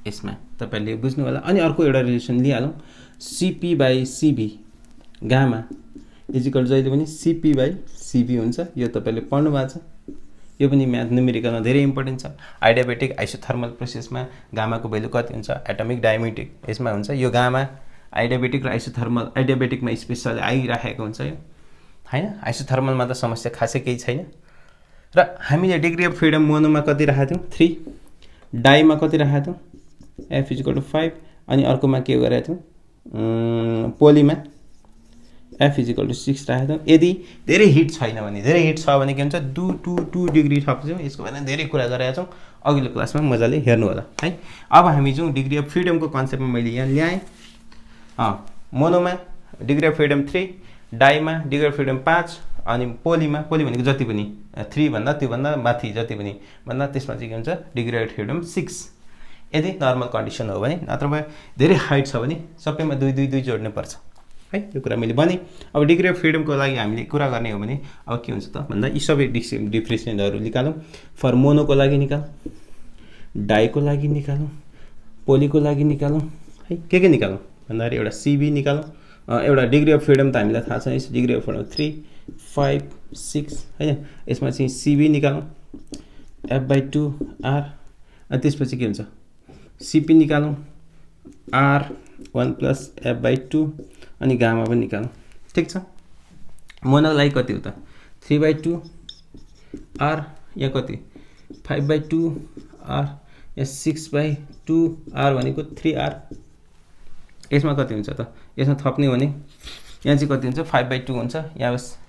[SPEAKER 1] यसमा, तपाईँले बुझ्नु होला। अनि अर्को एउटा रिलेसन लिइहालौँ, सिपी बाई सिबी गामा इजिकल जहिले पनि सिपी बाई सिबी हुन्छ। यो तपाईँले पढ्नु भएको छ, यो पनि म्याथ न्युमेरिकलमा धेरै इम्पोर्टेन्ट छ। आइडियाबेटिक आइसोथर्मल प्रोसेसमा गामाको भ्यालु कति हुन्छ, एटमिक डायमेट्रिक यसमा हुन्छ। यो गामा आइडियाबेटिक र आइसोथर्मल, आइडियाबेटिकमा स्पेसल आइराखेको हुन्छ यो होइन। आइसोथर्मलमा त समस्या खासै केही छैन। र हामीले डिग्री अफ फ्रिडम मोनोमा कति राखेको थियौँ 3, डाइमा कति राखेको थियौँ एफ इजिकल टु 5, अनि अर्कोमा के गरेको थियौँ पोलीमा एफ इजिकल टु 6 राखेको थियौँ। यदि धेरै हिट छैन भने, धेरै हिट छ भने के हुन्छ 2 डिग्री थप्छौँ। यसको बारेमा धेरै कुरा गरेका छौँ, अघिल्लो क्लासमा मजाले हेर्नु होला है। अब हामी जाउँ डिग्री अफ फ्रिडमको कन्सेप्टमा। मैले यहाँ ल्याएँ मोनोमा डिग्री अफ फ्रिडम 3, डाइमा डिग्री अफ फ्रिडम 5, अनि पोलीमा, पोली भनेको जति पनि 3 भन्दा त्योभन्दा माथि जति पनि भन्दा त्यसमा चाहिँ के हुन्छ डिग्री अफ फ्रिडम 6 यदि नर्मल कन्डिसन हो भने। नत्र भए धेरै हाइट छ भने सबैमा 2 जोड्नु पर्छ है। यो कुरा मैले भनेँ। अब डिग्री अफ फ्रिडमको लागि हामीले कुरा गर्ने हो भने अब के हुन्छ त भन्दा यी सबै डिफ्रेन्सिएन्टहरू निकालौँ। फर मोनोको लागि निकालौँ, डाइको लागि निकालौँ, पोलीको लागि निकालौँ है। के निकालौँ भन्दाखेरि एउटा सिबी निकालौँ, एउटा डिग्री अफ फ्रिडम त हामीलाई थाहा छ, डिग्री अफ फ्रिडम 3, 5, 6 होइन। यसमा चाहिँ सिबी निकालौँ, एफ बाई 2 आर, अनि त्यसपछि के हुन्छ सिपी निकालौँ, आर 1 प्लस एफ बाई 2, अनि गामा पनि निकालौँ। ठिक छ। मोनोको लागि कति हो त 3 बाई 2 आर, यहाँ कति 5 बाई 2 आर, यहाँ 6 बाई 2 आर भनेको 3R। यसमा कति हुन्छ त, यसमा थप्ने हो भने यहाँ चाहिँ कति हुन्छ 5 बाई 2 हुन्छ।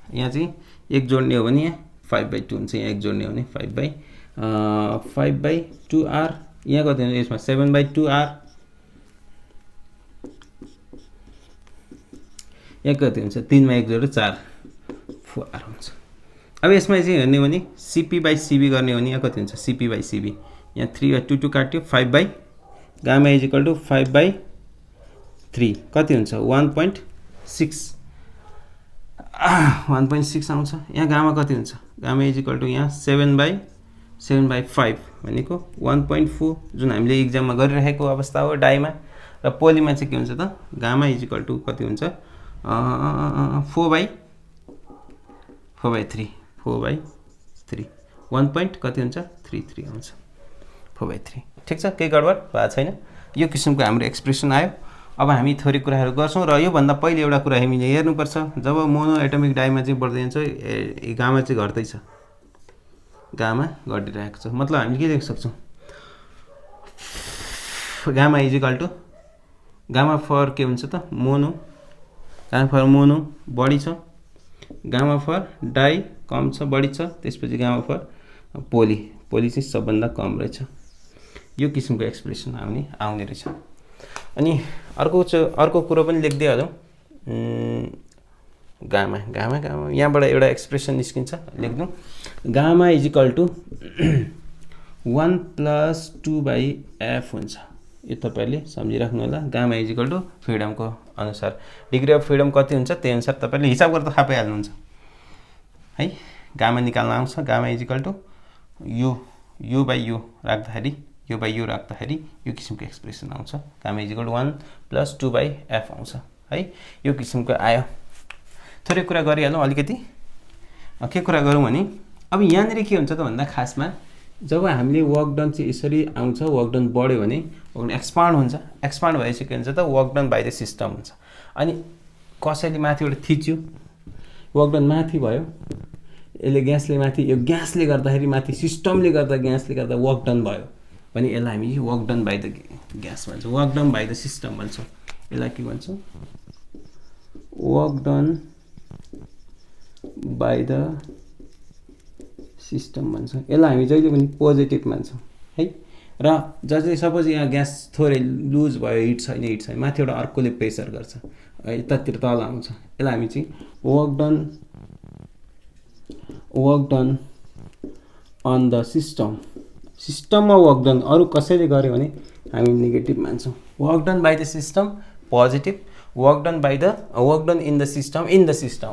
[SPEAKER 1] यहाँ चाहिँ 1 जोड्ने हो भने यहाँ 5 बाई 2 हुन्छ, यहाँ 1 जोड्ने हो भने 5 बाई 2R। यहाँ कति हुन्छ यसमा 7 बाई 2R, यहाँ कति हुन्छ 3 मा 1 जोडेर 4R हुन्छ। अब यसमा चाहिँ हेर्ने हो भने सिपी बाई सिबी गर्ने हो भने यहाँ कति हुन्छ सिपी बाई सिबी, यहाँ 3 बाई 2 काट्यो, 5 by gamma is equal to 5 by 3 कति हुन्छ 1.6 आउँछ। यहाँ गामा कति हुन्छ, गामा इजिकल टु यहाँ 7 बाई 5 भनेको 1.4 जुन हामीले इक्जाममा गरिरहेको अवस्था हो डाइमा। र पोलीमा चाहिँ के हुन्छ त गामा इजिकल टु कति हुन्छ 4 बाई 3 1 point कति हुन्छ 33 आउँछ 4/3। ठिक छ, केही गडबड भएको छैन। यो किसिमको हाम्रो एक्सप्रेसन आयो। अब हामी थोरै कुराहरू गर्छौँ र योभन्दा पहिले एउटा कुरा हामीले हेर्नुपर्छ, जब मोनो एटमिक डाइमा चाहिँ बढ्दै जान्छ गामा चाहिँ घट्दैछ, गामा घटिरहेको छ। मतलब हामीले के देख्न सक्छौँ gamma is equal to gamma for के हुन्छ त मोनो, गामा फर मोनो बढी छ, गामा फर डाई कम छ बढी छ, त्यसपछि गामा फर पोली चाहिँ सबभन्दा कम रहेछ। यो किसिमको एक्सप्रेसन आउने रहेछ। अनि अर्को कुरो पनि लेख्दै हालौँ, गामा यहाँबाट एउटा एक्सप्रेसन निस्किन्छ, लेख्नु गामा इजिकल टु 1+2/f हुन्छ। यो तपाईले सम्झिराख्नु होला। गामा इजिकल टु फ्रिडमको अनुसार डिग्री अफ फ्रिडम कति हुन्छ त्यही अनुसार तपाईले हिसाब गरेर थाहा पाइहाल्नुहुन्छ है। गामा निकाल्न आउँछ, gamma is equal to U by U राख्दाखेरि यो किसिमको एक्सप्रेसन आउँछ। गामा इजिकल टु 1+2/f आउँछ है। यो किसिमको आयो। थोरै कुरा गरिहालौँ अलिकति। के कुरा गरौँ भने अब यहाँनिर के हुन्छ त भन्दा खासमा जब हामीले वर्क डन चाहिँ यसरी आउँछ, वर्क डन बढ्यो भने वर्क डन एक्सपान्ड हुन्छ। एक्सपान्ड भएपछि के हुन्छ त work done by the system हुन्छ। अनि कसैले माथिबाट थिच्यो, वर्क डन माथि भयो, यसले ग्यासले माथि, यो ग्यासले गर्दाखेरि माथि सिस्टमले गर्दा ग्यासले गर्दा वर्क डन भयो भने यसलाई हामी work done by the gas भन्छौँ, work done by the system भन्छौँ। यसलाई के भन्छौँ work done by the system भन्छौँ। यसलाई हामी जहिले पनि पोजिटिभ मान्छौँ है। र जस्तै सपोज यहाँ ग्यास थोरै लुज भयो, हिट छैन, माथिबाट अर्कोले प्रेसर गर्छ, यतातिर तल आउँछ, यसलाई हामी चाहिँ वर्क डन अन द सिस्टममा वर्क डन अरू कसैले गर्यो भने हामी नेगेटिभ मान्छौँ। Work done by the system positive, work done by the work done in the system on the system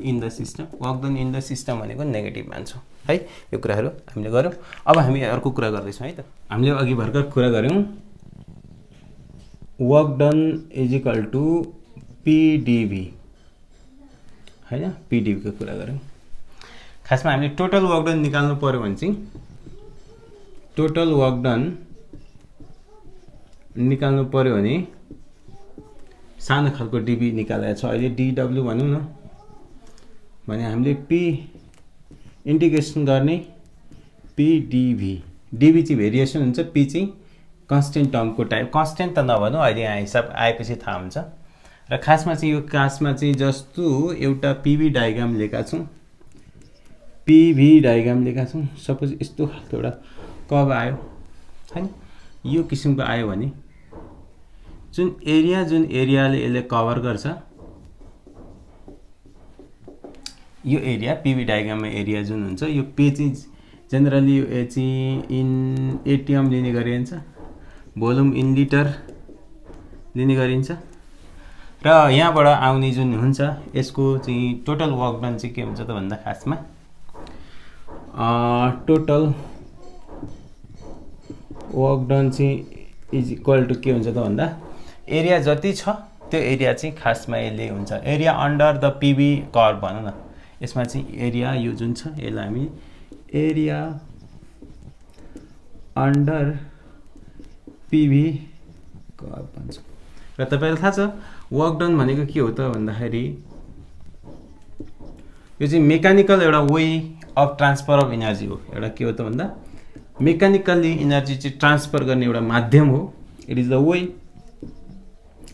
[SPEAKER 1] in the system work done in the system भनेको negative मान्छौँ है। यो कुराहरू हामीले गऱ्यौँ। अब हामी अर्को कुरा गर्दैछौँ है त। हामीले अघि भर्खर कुरा गऱ्यौँ work done is equal to P D V होइन, पिडिभीको कुरा गऱ्यौँ। खासमा हामीले टोटल वर्क डन निकाल्नु पर्यो भने चाहिँ टोटल वर्क डन निकाल्नु पर्यो सानो खालको डिबी निकालेको छ अहिले, डिडब्ल्यू भनौँ न भने हामीले पी इन्टिग्रेसन गर्ने पिडिभी, डिबी चाहिँ भेरिएसन हुन्छ, पी चाहिँ कन्स्टेन्ट टर्मको टाइप, कन्स्टेन्ट त नभनौँ अहिले यहाँ हिसाब आएपछि थाहा हुन्छ। र खासमा चाहिँ यो क्लासमा चाहिँ जस्तो एउटा पिभी डायग्राम लिएका छौँ, पिभी डायग्राम लिएका छौँ। सपोज यस्तो खालको एउटा कर्भ आयो हैन, यो किसिमको आयो भने जुन एरियाले यसले कभर गर्छ यो एरिया पिभी डायग्राममा एरिया जुन हुन्छ यो पे चाहिँ जेनरली यो ए चाहिँ इन एटिएम लिने गरिन्छ, भोल्युम इन लिटर लिने गरिन्छ। र यहाँबाट आउने जुन हुन्छ यसको चाहिँ टोटल वर्क डन चाहिँ के हुन्छ त भन्दा खासमा टोटल वर्क डन चाहिँ इज इक्वल टु के हुन्छ त भन्दा एरिया जति छ त्यो एरिया चाहिँ खासमा यसले हुन्छ area under the PV curve भनौँ न। यसमा चाहिँ एरिया यो जुन छ यसलाई हामी एरिया अन्डर पिभी कर्भ भन्छौँ। र तपाईँलाई थाहा छ वर्क डन भनेको के हो त भन्दाखेरि यो चाहिँ मेकानिकल एउटा way of transfer of energy हो। एउटा के हो त भन्दा मेकानिकल्ली इनर्जी चाहिँ ट्रान्सफर गर्ने एउटा माध्यम हो। It is the way,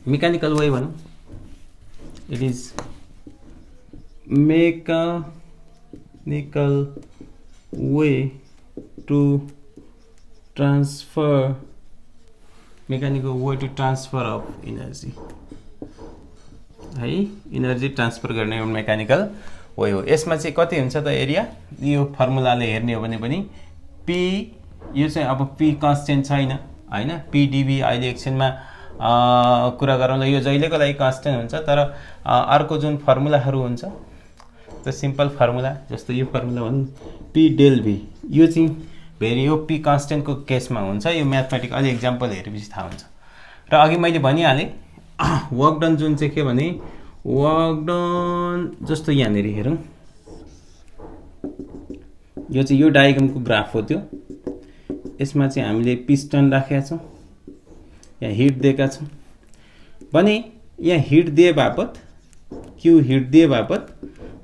[SPEAKER 1] mechanical way भनौँ, it is mechanical way to transfer, mechanical way to transfer of energy है, इनर्जी ट्रान्सफर गर्ने एउटा मेकानिकल वे हो। यसमा चाहिँ कति हुन्छ त एरिया, यो फर्मुलाले हेर्ने हो भने पनि पी यो चाहिँ अब पी कन्स्टेन्ट छैन हैन, पिडिभी अहिले एकछिनमा कुरा गरौँला, यो जहिलेको लागि कन्स्टेन्ट हुन्छ। तर अर्को जुन फर्मुलाहरू हुन्छ त्यो सिम्पल फर्मुला जस्तो यो फर्मुला भनौँ पी डेल भी, यो चाहिँ भेरी यो पी कन्स्टेन्टको केसमा हुन्छ। यो म्याथमेटिक अलि इक्जाम्पल हेरेपछि थाहा हुन्छ। र अघि मैले भनिहालेँ वर्क डन जुन चाहिँ के भने वर्क डन जस्तो यहाँनिर हेरौँ, यो चाहिँ यो डायग्रामको ग्राफ हो त्यो। यसमा चाहिँ हामीले पिस्टन राखेका छौँ, यहाँ हिट दिएका छौँ भने यहाँ हिट दिए बापत क्यू हिट दिए बापत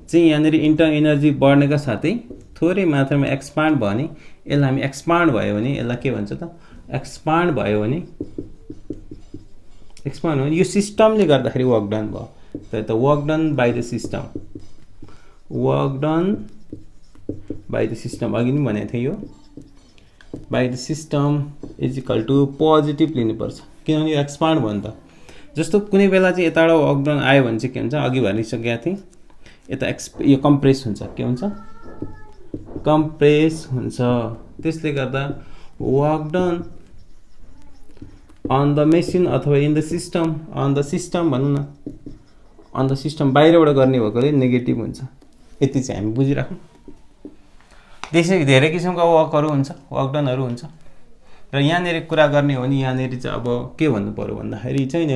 [SPEAKER 1] चाहिँ यहाँनिर इन्टर इनर्जी बढ्नेका साथै थोरै मात्रामा एक्सपान्ड भयो भने यसलाई हामी एक्सपान्ड भयो भने यसलाई के भन्छ त एक्सपान्ड भयो भने यो सिस्टमले गर्दाखेरि वर्क डन भयो। त work done by the system, work done by the system अघि नै भनेको थिएँ, यो by the system is equal to positive लिनुपर्छ किनभने यो एक्सपान्ड भयो नि त। जस्तो कुनै बेला चाहिँ यताबाट वर्क डन आयो भने चाहिँ के हुन्छ, अघि भनिसकेका थिएँ यता यो कम्प्रेस हुन्छ, के हुन्छ कम्प्रेस हुन्छ। त्यसले गर्दा work done on the machine अथवा in the system, on the system भनौँ न, अन द सिस्टम बाहिरबाट गर्ने भएकोले नेगेटिभ हुन्छ। यति चाहिँ हामी बुझिराखौँ। त्यसै धेरै किसिमका वर्कहरू हुन्छ, वर्क डनहरू हुन्छ। र यहाँनिर कुरा गर्ने हो भने यहाँनिर चाहिँ अब के भन्नु पर्यो भन्दाखेरि चाहिँ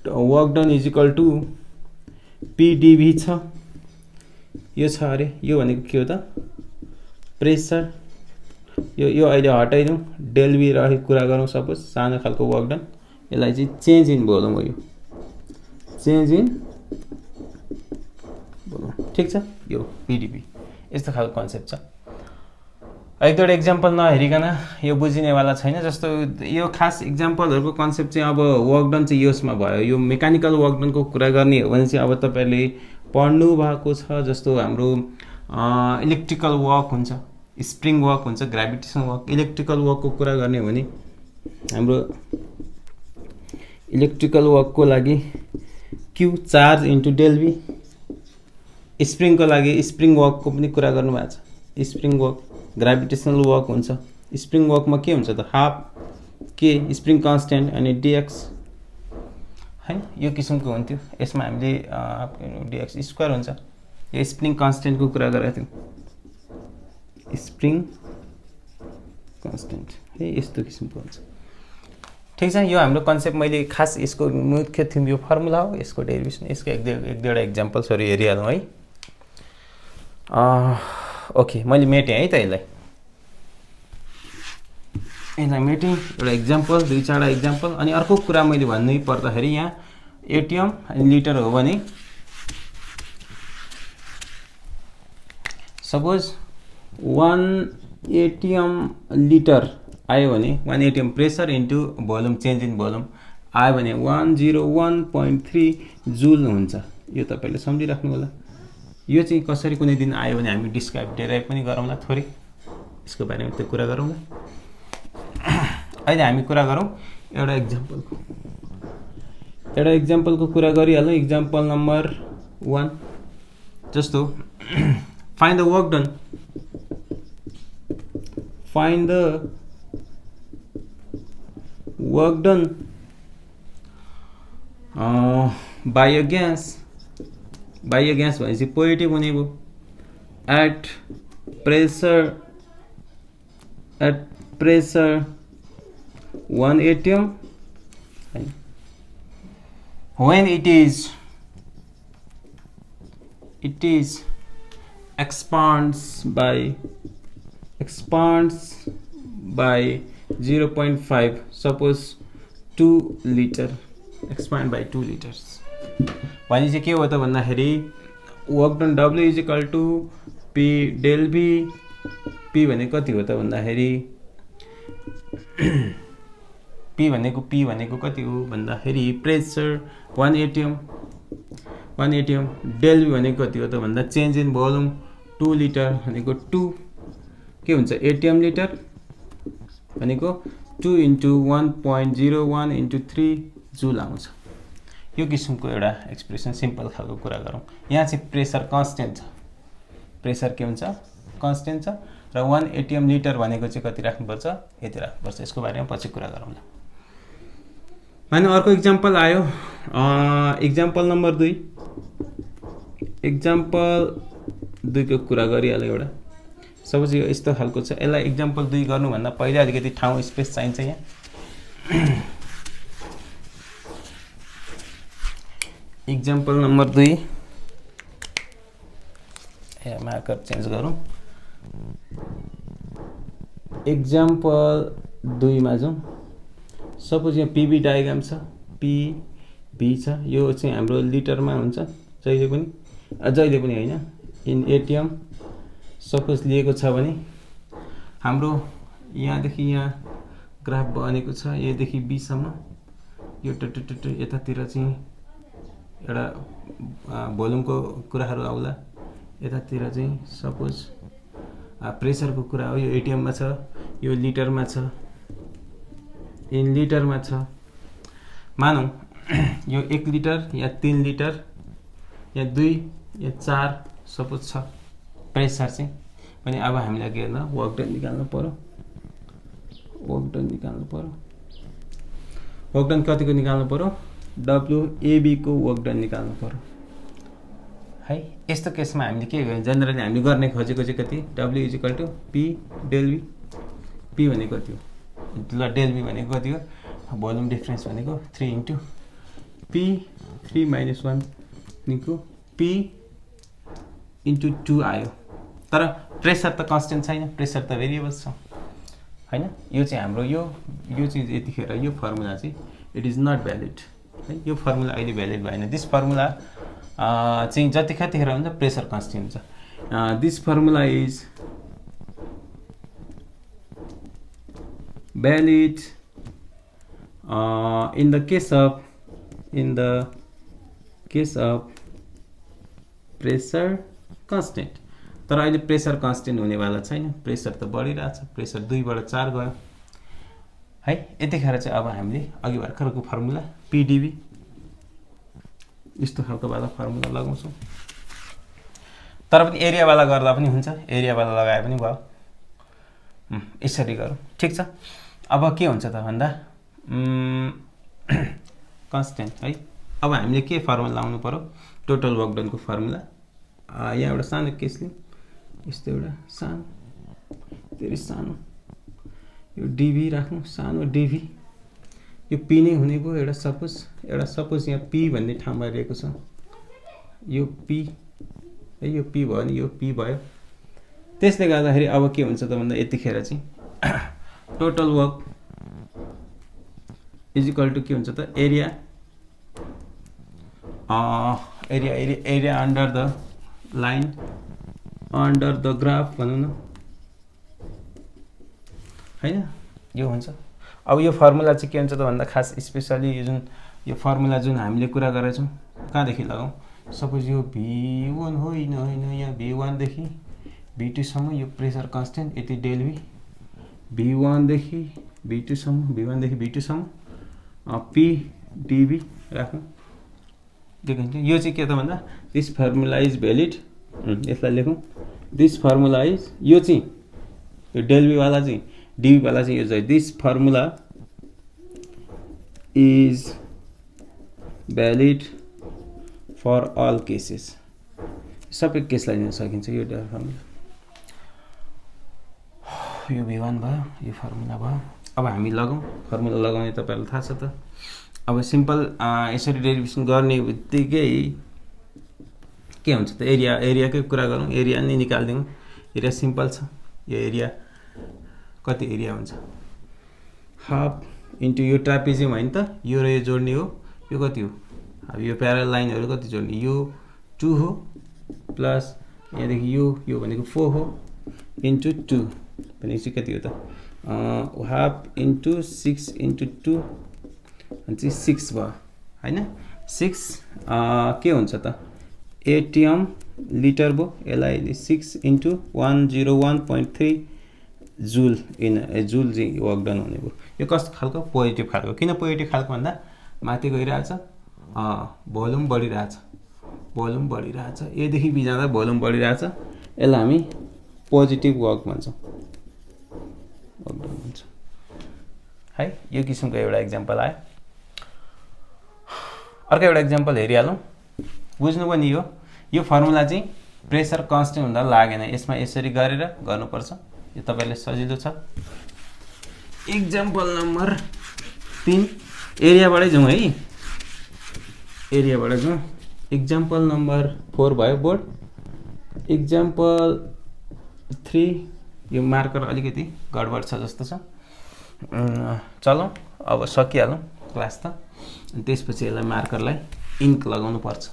[SPEAKER 1] work done is equal to P D V छ, यो छ अरे, यो भनेको के हो त प्रेसर। यो अहिले हटाइदिउँ, डेल भी रहेको कुरा गरौँ सपोज सानो खालको वर्क डन, यसलाई चाहिँ चेन्ज इन बोलौँ, यो चेन्ज इन बोलौँ, ठिक छ। यो पिडिभी यस्तो खालको कन्सेप्ट छ। एक दुईवटा इक्जाम्पल नहेरिकन यो बुझिनेवाला छैन। जस्तो यो खास इक्जाम्पलहरूको कन्सेप्ट चाहिँ अब वर्क डन चाहिँ यसमा भयो। यो मेकानिकल वर्क डनको कुरा गर्ने हो भने चाहिँ अब तपाईँले पढ्नु भएको छ जस्तो हाम्रो इलेक्ट्रिकल वर्क हुन्छ, स्प्रिङ वर्क हुन्छ, ग्राभिटेसन वर्क। इलेक्ट्रिकल वर्कको कुरा गर्ने हो भने हाम्रो इलेक्ट्रिकल वर्कको लागि क्यू चार्ज इन्टु डेल भी, स्प्रिङको लागि स्प्रिङ वर्कको पनि कुरा गर्नुभएको छ, स्प्रिङ वर्क। ग्राभिटेसनल वर्क हुन्छ, स्प्रिङ वर्कमा के हुन्छ त हाफ के स्प्रिङ कन्स्टेन्ट अनि डिएक्स। हैन यो किसिमको हुन्थ्यो यसमा हामीले dx स्क्वायर हुन्छ यो स्प्रिङ कन्स्टेन्टको कुरा गरेको थियौं स्प्रिङ कन्स्टेन्ट है यस्तो किसिमको हुन्छ ठीक छ यो हाम्रो कन्सेप्ट मैले खास यसको मुख्य थिम यो फर्मुला हो यसको डेरिभेसन यसको एक दुईवटा एक्जाम्पल्सहरु हेरिहालौं है ओके मैले मेटे है त यसलाई मेटे एउटा एक्जाम्पल दुई चारवटा एक्जाम्पल अनि अर्को कुरा मैले भन्नै पर्दाखेरि यहाँ एटीएम अनि लिटर हो भने सपोज 1 एटीएम लिटर आयो भने 1 ATM pressure into volume change in volume आयो भने 101.3 जुल हुन्छ यो तपाईले सम्झिराख्नु होला यो चाहिँ कसरी कुनै दिन आयो भने हामी डिस्क्राइब डेराइभ पनि गरौँला थोरै यसको बारेमा त्यो कुरा गरौँला अहिले हामी कुरा गरौँ एउटा एक्जाम्पलको कुरा गरिहालौँ एक्जाम्पल नम्बर 1 जस्तो find the work done by a gas भनेपछि पोजिटिभ हुने भयो at pressure 1 atm when it is expands by 0.5 suppose 2 liter expand by 2 liters भने चाहिँ के हो त भन्दाखेरि work done W = P del V P भनेको कति हो त भन्दाखेरि P भनेको कति हो भन्दाखेरि प्रेशर 1 atm del V भनेको कति हो त भन्दा चेन्ज इन भोल्युम 2 लिटर भनेको 2 के हुन्छ atm लिटर भनेको 2 * 1.01 * 3 जुल आउँछ यो किसिमको एउटा एक्सप्रेसन सिम्पल खालको कुरा गरौँ यहाँ चाहिँ प्रेशर कन्स्टेन्ट छ प्रेशर के हुन्छ कन्स्टेन्ट छ र 1 atm लिटर भनेको चाहिँ कति राख्नुपर्छ यति राख्नुपर्छ यसको बारेमा पछि कुरा गरौँला माने अर्को एक्जाम्पल आयो एक्जाम्पल नम्बर 2 को कुरा गरिहाल्यो एउटा सपोज यो यस्तो खालको छ यसलाई एक्जाम्पल 2 गर्नु भन्दा पहिले अलिकति ठाउँ स्पेस चाहिन्छ यहाँ एक्जाम्पल नम्बर 2 मार्कर चेन्ज गरौँ एक्जाम्पल 2 मा जाउँ सपोज यहाँ पीबी डायग्राम छ पीबी छ यो चाहिँ हाम्रो लिटरमा हुन्छ जहिले पनि हैन इन एटीएम सपोज लिएको छ भने हाम्रो यहाँदेखि यहाँ ग्राफ बनेको छ ए देखि बी सम्म यो टटटट यतातिर चाहिँ एउटा भोल्युमको कुराहरु आउला यतातिर चाहिँ सपोज प्रेशरको कुरा हो यो एटीएम मा छ यो लिटरमा छ इन लिटरमा छ मानौ यो 1 लिटर या 3 लिटर या 2 या 4 सपोज छ प्रेशर चाहिँ पनि अब हामीलाई के गर्न वर्क डन निकाल्नु पर्यो वर्क डन कतिको निकाल्नु पर्यो WAB को वर्क डन निकाल्नु पर्यो है यस्तो केसमा हामीले के गर्छौं जनरली हामीले गर्ने खोजेको चाहिँ कति W = P del V P भनेको कति हो ल del V भनेको कति हो भोल्युम डिफरेन्स भनेको 3 * P 3 - 1 निको P * 2 आयो तर प्रेशर त कन्स्टेन्ट छैन प्रेशर त भेरिएबल छ हैन यो चाहिँ हाम्रो यो चाहिँ यतिखेर यो फर्मुला चाहिँ इट इज नट भ्यालिड है यो फर्मुला अहिले भ्यालिड भएन दिस फर्मुला चाहिँ जतिखेर हुन्छ प्रेशर कन्स्टेन्ट छ this formula is valid in the case of pressure constant तर अहिले प्रेशर कन्स्टेन्ट हुनेवाला छैन प्रेशर त बढिरहेछ प्रेशर 2 बाट 4 गयो है यतिखेर चाहिँ अब हामीले अघि भर्खरको फर्मुला PdV यस्तो खालको वाला फर्मुला लगाउँछौं तर पनि एरिया वाला गर्दा पनि हुन्छ एरिया वाला लगाए पनि भयो यसरी गरौँ ठीक छ अब के हुन्छ त भन्दा कन्स्टेन्ट है अब हामीले के फर्मुला लाउनु पर्यो टोटल वर्क डनको फर्मुला यहाँ एउटा सानो केस लिउँ यस्तो एउटा सानो धेरै सानो यो डीभी राखौँ सानो डीभी यो पी नै हुने भयो एउटा सपोज यहाँ पी भन्ने ठाउँमा रहेको छ यो पी है यो पी भयो नि यो पी भयो त्यसले गर्दाखेरि अब के हुन्छ त भन्दा यतिखेर चाहिँ total work is equal to के हुन्छ त area under the line under the graph भनौँ न हैन यो हुन्छ अब यो फर्मुला चाहिँ के हुन्छ त भन्दा खास स्पेशली यो फर्मुला जुन हामीले कुरा गरेछौँ कहाँदेखि लगाउँ सपोज यो V1 होइन यहाँ V1 देखि V2 सम्म यो प्रेसर कन्स्टेन्ट यति डेल V V1 देखि V2 सम्म V1 देखि V2 सम्म P dV राखौँ देखिन्छ यो चाहिँ के त भन्दा दिस फर्मुला इज भ्यालिड यसलाई लेखौँ दिस फर्मुला इज यो चाहिँ यो डेल V वाला चाहिँ dV वाला चाहिँ यो चाहिँ this formula is valid for all cases सबै केसलाई लिन सकिन्छ यो फर्मुला यो V1 भयो यो फर्मुला भयो अब हामी लगाउँ फर्मुला लगाउने तपाईहरुलाई थाहा छ त अब सिम्पल यसरी डेरिभेसन गर्ने बित्तिकै के हुन्छ त एरियाकै कुरा गरौँ एरिया नै निकाल्दिउँ एरिया सिम्पल छ यो एरिया कति एरिया हुन्छ हाफ इन्टु यो ट्रापेजियम हैन त यो र यो जोड्ने हो यो कति हो अब यो प्यारल लाइनहरु कति जोड्ने यो 2 हो प्लस यहाँदेखि यो भनेको 4 हो इन्टु 2 भनेपछि कति हो त हाफ इन्टु 6 इन्टु 2 अनि 6 भयो हैन 6 के हुन्छ त एटीएम लिटर भयो यसलाई 6 इन्टु 101.3 जूल जूल चाहिँ वर्क डन हुने भयो यो कस्तो खालको पोजिटिभ खालको किन पोजिटिभ खालको भन्दा माथि गइरहेछ भोल्युम बढिरहेछ ए देखि बी जाँदा भोल्युम बढिरहेछ यसलाई हामी पोजिटिभ वर्क भन्छौँ है यो किसिमको एउटा एक्जाम्पल आयो अर्को एउटा एक्जाम्पल हेरिहालौँ बुझ्नुभयो नि यो फर्मुला चाहिँ प्रेसर कन्स्टेन्ट हुँदा लागेन यसमा यसरी गरेर गर्नुपर्छ यो तपाईलाई सजिलो छ एक्जाम्पल नम्बर 3 एरियाबाटै जाउँ है एरियाबाट जाउँ एक्जाम्पल नम्बर 4 भयो बोर्ड एक्जाम्पल 3 यो मार्कर अलिकति गडबड छ जस्तो छ चलौँ अब सकिहालौँ क्लास त अनि त्यसपछि यसलाई मार्करलाई इन्क लगाउनु पर्छ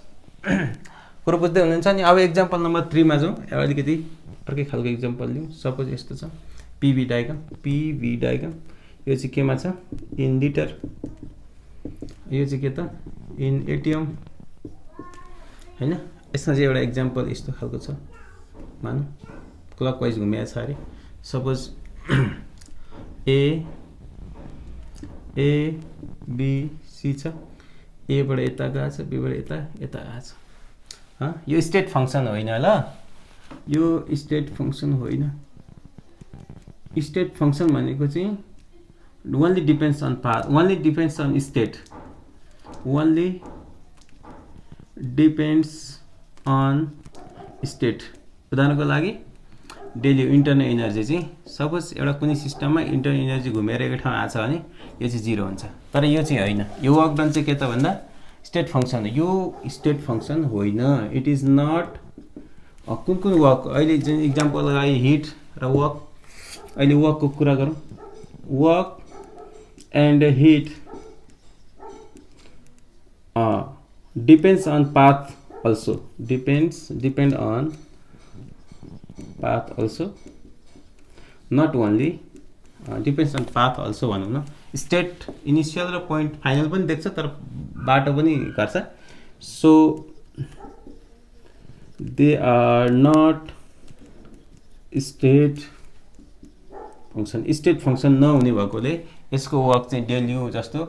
[SPEAKER 1] कुरो बुझ्दै हुनुहुन्छ नि अब एक्जाम्पल नम्बर 3 मा जाउँ अलिकति अर्कै खालको एक्जाम्पल लिउँ सपोज यस्तो छ पीवी डायग्राम यो चाहिँ केमा छ इन लिटर यो चाहिँ के त इन एटीएम हैन यसमा चाहिँ एउटा एक्जाम्पल यस्तो खालको छ मानौँ क्लकवाइज घुमेको छ अरे सपोज ए बी सी छ ए बाट यता गएको छ बी बाट यता गएको छ यो स्टेट फंक्सन होइन ल यो स्टेट फंक्सन होइन स्टेट फंक्सन भनेको चाहिँ only depends on path only depends on state only depends on state उदाहरणको लागि डेली इन्टरनल एनर्जी चाहिँ सपोज एउटा कुनै सिस्टममा इन्टरनल एनर्जी घुमिरहेको ठाउँ आछ भने यो चाहिँ 0 हुन्छ तर यो चाहिँ हैन यो वर्क डन चाहिँ के त भन्दा स्टेट फंक्सन हो यो स्टेट फंक्सन होइन इट इज नट कुन वर्क अहिले जुन एक्जाम्पल लागि हिट र वर्क अहिले वर्कको कुरा गरौँ work and heat depends on path also depend on path also not only depends on path also भनौँ न स्टेट इनिशियल र पोइन्ट फाइनल पनि देख्छ तर बाटो पनि गर्छ so they are not state function नहुने भएकोले यसको वर्क चाहिँ डेल यु जस्तो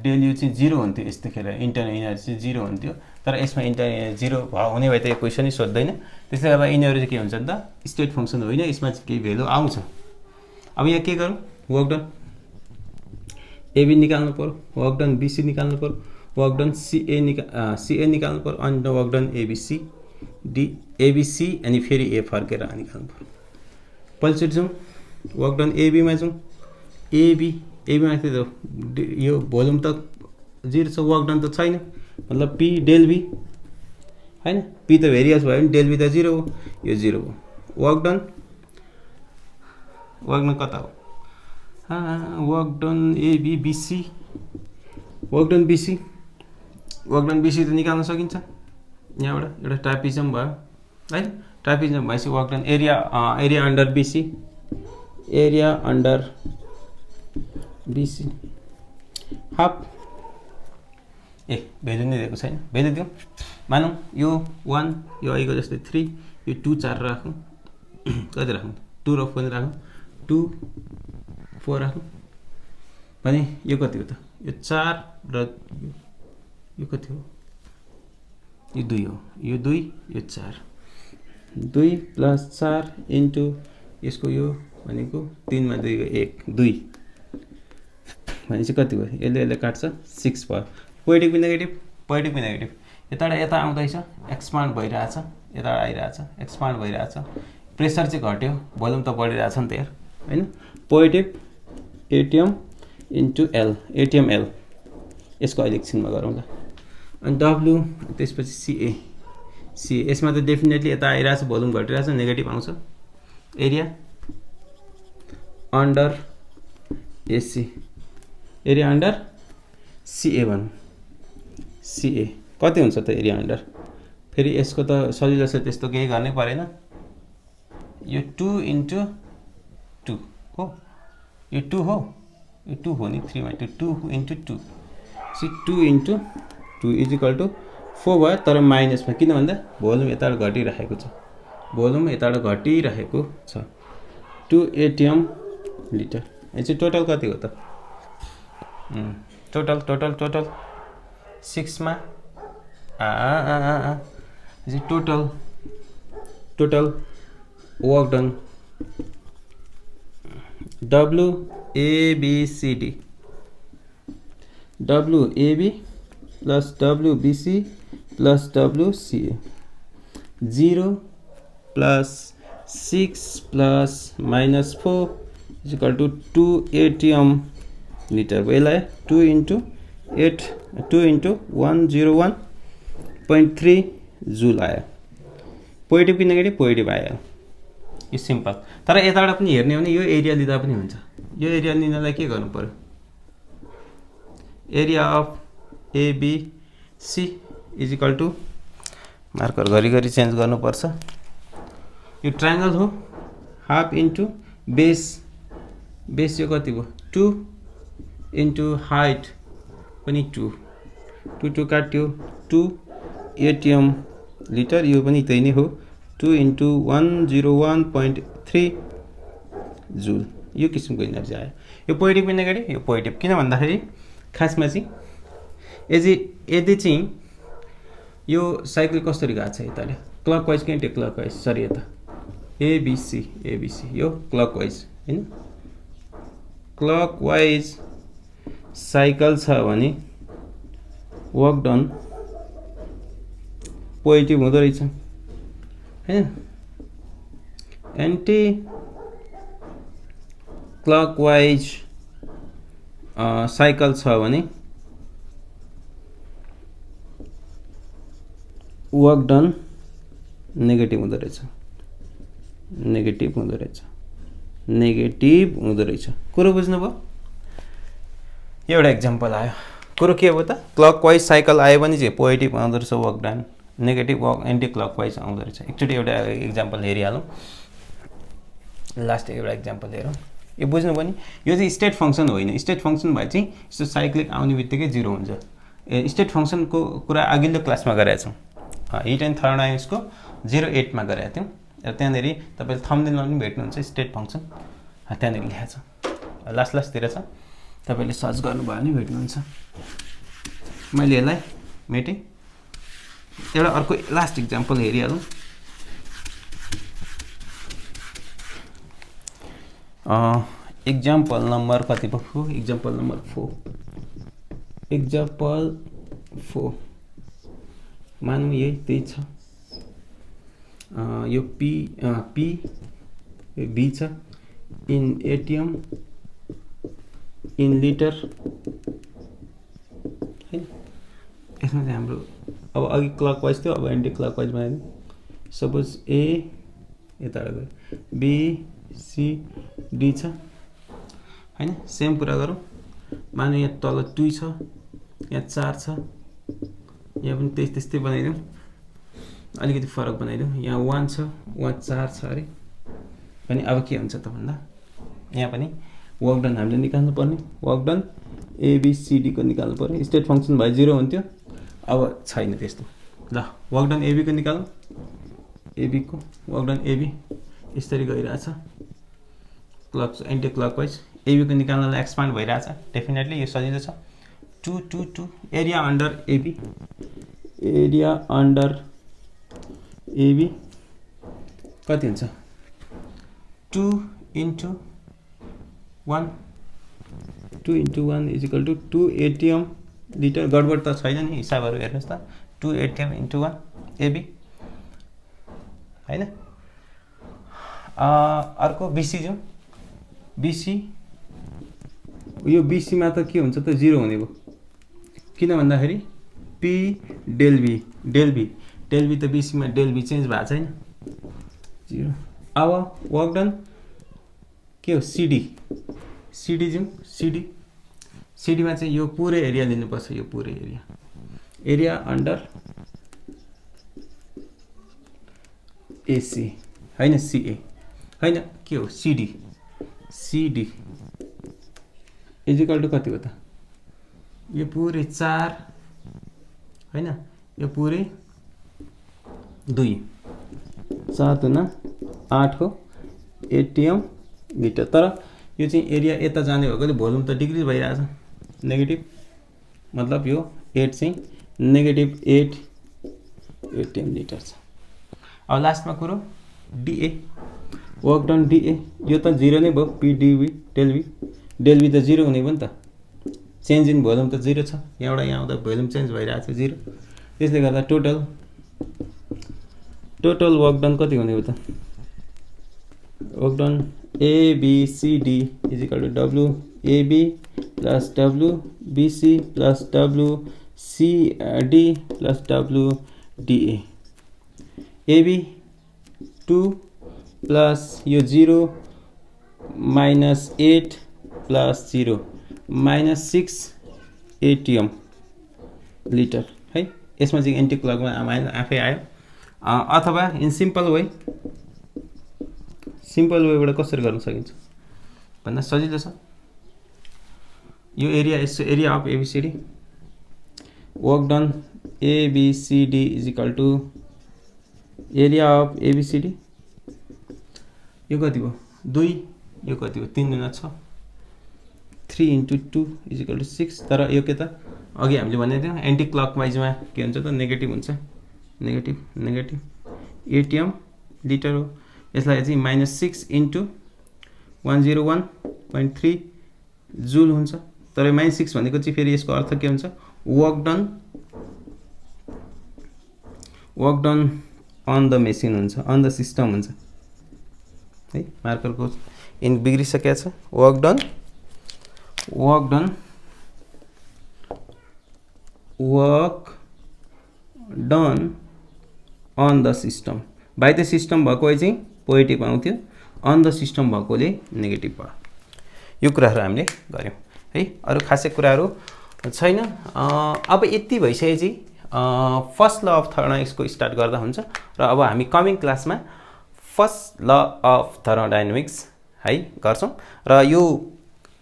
[SPEAKER 1] डेल यु चाहिँ 0 हुन्थ्यो यतिखेर इन्टरनल एनर्जी चाहिँ 0 हुन्थ्यो तर यसमा इन्टरनल एनर्जी 0 हुने भए त यो क्वेसन नै सोध्दैन त्यसले गर्दा यिनीहरु चाहिँ के हुन्छ नि त स्टेट फंक्सन होइन यसमा चाहिँ केही भ्यालु आउँछ अब यहाँ के गरौँ वर्क डन एबी निकाल्नु पर्यो वर्क डन बीसी निकाल्नु पर्यो वर्क डन सिए निकाल्नु पर्यो अनि work done ABC D ABC अनि फेरि ए फर्केर निकाल्नु पर्यो। पहिलोचोटि जाउँ वर्क डन एबीमा जाउँ। एबीमा त यो भोल्युम त 0 छ, वर्क डन त छैन, मतलब पी डेल बी हैन, पी त भेरिएबल भयो भने डेल बी त 0 हो, यो 0 हो। वर्क डन कता हो, work done AB BC, work done BC त निकाल्न सकिन्छ यहाँबाट, एउटा ट्रापिजम भयो है, ट्रापिजम भएपछि work done area under BC, area under BC half value नै दिएको छैन, भेल्यु दिउँ, मानौँ यो 1 यो आइको जस्तै 3 यो 2 4 राखौँ, कति राखौँ 2 र 4 राखौँ, 2 4 राखौँ भने यो कति हो त, यो 4 र यो कति हो, यो 2 हो, यो 2 यो 4, 2 + 4 इन्टु यसको यो भनेको 3 मा 2 1 2 भनेपछि कति भयो, यसले काट्छ 6 भयो। पोजिटिभ नेगेटिभ यताबाट यता आउँदैछ, एक्सपान्ड भइरहेछ, यताबाट आइरहेछ, एक्सपान्ड भइरहेछ, प्रेसर चाहिँ घट्यो, भोल्युम त बढिरहेछ नि त यार हैन। Positive ATM into L, ATM L, यसको अहिले एकछिनमा गरौँला। अनि डब्लु त्यसपछि सिए, यसमा त डेफिनेटली यता आइरहेछ, भोल्युम घटिरहेछ, नेगेटिभ आउँछ। Area under AC, area under सिए भनौँ, सिए कति हुन्छ त एरिया अन्डर, फेरि यसको त सजिलो छ, त्यस्तो केही गर्नै परेन, यो 2 इन्टु 2 हो, यो 2 हो, यो 2 हो नि, 3 मा 2 इन्टु 2 2 इन्टु 2 इजिकल टु 4 भयो, तर माइनसमा, किन भन्दा भोल्युम यताबाट घटिरहेको छ, भोल्युम यताबाट घटिरहेको छ। 2 एटिएम लिटर, यो चाहिँ टोटल कति हो त, टोटल 6 मा total work done WABCD, WAB plus WBC plus WCA, 0 plus 6 plus -4 equal to 2 atm litre भयो। यसलाई 2 इन्टु 101.3 जुल आयो। पोजिटिभ कि नेगेटिभ, पोजिटिभ आयो, यो सिम्पल। तर यताबाट पनि हेर्ने हो भने यो एरिया लिँदा पनि हुन्छ। यो एरिया लिनलाई के गर्नु पर्यो, area of ABC is equal to, marker घरिघरि चेन्ज गर्नुपर्छ, यो ट्रायंगल हो, हाफ इन्टु बेस, बेस यो कति भयो 2 इन्टु हाइट पनि 2 2 काट्यो, 2 एटीएम लिटर, यो पनि त्यही नै हो, 2 इन्टु 101.3 जुल, यो किसिमको इनर्जी आयो। यो पोजिटिभ कि नेगेटिभ, यो पोजिटिभ। किन भन्दाखेरि खासमा चाहिँ यदि चाहिँ यो साइकल कसरी गएको छ, यताले क्लकवाइज कि एन्टी क्लकवाइज, सरी यता एबिसी यो क्लकवाइज हैन, क्लकवाइज साइकल छ भने वर्क डन पोजिटिभ हुँदो रहेछ हैन। एन्टी क्लकवाइज साइकल छ भने वर्क डन नेगेटिभ हुँदो रहेछ, नेगेटिभ हुँदो रहेछ। कुरो बुझ्नुभयो? एउटा एक्जाम्पल आयो। कुरो के हो त, क्लकवाइज साइकल आयो भने चाहिँ पोजिटिभ आउँदो रहेछ work done, negative anti clockwise आउँदो रहेछ। एकचोटि एउटा एक्जाम्पल हेरिहालौँ, लास्ट एउटा एक्जाम्पल हेरौँ। यो बुझ्नुभयो नि, यो चाहिँ स्टेट फङ्सन होइन। स्टेट फङ्सन भए चाहिँ यस्तो साइक्लिक आउने बित्तिकै 0 हुन्छ। स्टेट फङ्सनको कुरा अघिल्लो क्लासमा गरेका छौँ, हिट एन्ड थर्मोडायनामिक्सको 08 मा गरेका थियौँ। र त्यहाँनेरि तपाईँले थम्बनेलमा पनि भेट्नुहुन्छ स्टेट फङ्सन, त्यहाँनेरि लेखेको छ, लास्टतिर छ, तपाईँले सर्च गर्नुभयो भने भेट्नुहुन्छ। मैले यसलाई मेटेँ। एउटा अर्को लास्ट इक्जाम्पल हेरिहालौँ। इक्जाम्पल नम्बर कति पो? Example number 4। इक्जाम्पल 4 मानौँ यही त्यही छ यो पी बी छ इन एटिएम इन लिटर हैन यसमा चाहिँ हाम्रो अब अघि क्लकवाइज थियो अब एन्टी क्लकवाइज बनाइदिउँ सपोज ए यताबाट गयो बी सी डी छ हैन सेम कुरा गरौँ मानौँ यहाँ तल 2 छ यहाँ 4 छ यहाँ पनि त्यस्तै बनाइदिउँ अलिकति फरक बनाइदिउँ यहाँ 1 छ वहाँ 4 छ अरे अनि अब के हुन्छ त भन्दा यहाँ पनि वर्क डन हामीले निकाल्नु पर्ने वर्क डन एबीसीडी को निकाल्नु पर्यो स्टेट फंक्सन भए 0 हुन्थ्यो अब छैन त्यस्तो ल वर्क डन एबी को निकालौँ एबी को वर्क डन एबी यसरी गइराछ क्लक एन्टी क्लकवाइज एबी को निकाल्नलाई एक्सपान्ड भइराछ डेफिनेटली यो सजिलो छ 2 2 2 एरिया अन्डर एबी कति हुन्छ 2 into 1 2 into 1 is equal to 2 ATM liter गडबड त छैन नि हिसाबहरु हेर्नुस् त 2 ATM into 1 AB हैन अर्को BC जाउँ BC यो BC मा त के हुन्छ त 0 हुने भयो किन भन्दाखेरि P del V त BC मा del V चेन्ज भएको छैन 0 अब वर्क डन के हो CD जाउँ CD मा चाहिँ यो पुरै एरिया लिनुपर्छ यो पुरै एरिया अन्डर AC हैन CA हैन के हो CD इज इक्वल टु कति हो त यो पुरै 4 हैन यो पुरै 2 4 दुना 8 हो एटीएम लिटर तर यो चाहिँ एरिया यता जाने भएकोले भोल्युम त डिक्रिज भइरहेछ नेगेटिभ मतलब यो 8 चाहिँ नेगेटिभ 8 एटीएम लिटर छ अब लास्टमा कुरो डीए वर्क डन डीए यो त 0 नै भयो पीडीवी डेल वी त 0 हुने भयो नि त चेन्ज इन भोल्युम त 0 छ यहाँबाट यहाँ आउँदा भोल्युम चेन्ज भइरहेछ 0 त्यसले गर्दा टोटल वर्क डन कति हुने हो त work done ABCD is equal to WAB plus WBC plus WCD plus WDA AB 2 plus यो 0 minus 8 plus 0 minus 6 ATM litre है यसमा चाहिँ एन्टी क्लकमा आफै आयो अथवा इन सिम्पल वेबाट कसरी गर्न सकिन्छ भन्दा सजिलो छ यो area of ABCD work done ABCD is equal to area of ABCD यो कति भयो 2 यो कति भयो 3 गुना 6 3 into 2 इज इक्वल टु 6 तर यो के त अघि हामीले भनेको थियौं एन्टी क्लकवाइजमा के हुन्छ त नेगेटिभ हुन्छ नेगेटिभ एटीएम लिटर हो यसलाई चाहिँ -6 into 101.3 जुल हुन्छ तर -6 भनेको चाहिँ फेरि यसको अर्थ के हुन्छ work done on the machine हुन्छ अन द सिस्टम हुन्छ है मार्करको इन बिग्रिसकेको छ work done on the system by the system भएको चाहिँ पोजिटिभ आउँथ्यो अन द सिस्टम भएकोले नेगेटिभ भयो यो कुराहरू हामीले गर्यौं है अरु खासै कुराहरू छैन अब यति भइसकेपछि फर्स्ट ल अफ थर्मोडायनामिक्स को स्टार्ट गर्दा हुन्छ र अब हामी कमिङ क्लासमा फर्स्ट ल अफ थर्मोडायनामिक्स है गर्छौं र यो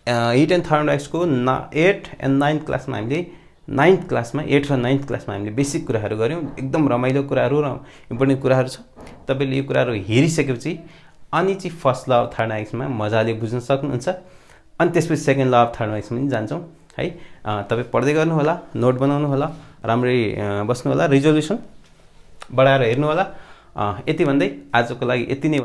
[SPEAKER 1] हिट एन्ड थर्मोडायनामिक्स को 8 एन्ड 9 क्लासमा हामीले 9th क्लासमा 8 र 9th क्लासमा हामीले बेसिक कुराहरू गर्यौं एकदम रमाइलो कुराहरू र इम्पोर्टेन्ट कुराहरू छ तपाईले यो कुराहरू हेरिसकेपछि अनि चाहिँ फर्स्ट ल अफ थर्मोडायनामिक्समा मजाले बुझ्न सक्नुहुन्छ अनि त्यसपछि सेकेन्ड ल अफ थर्मोडायनामिक्समा पनि जान्छौं है तपाई पढ्दै गर्नु होला नोट बनाउनु होला राम्ररी बस्नु होला रिजोल्युसन बढाएर हेर्नु होला यति भन्दै आजको लागि यति नै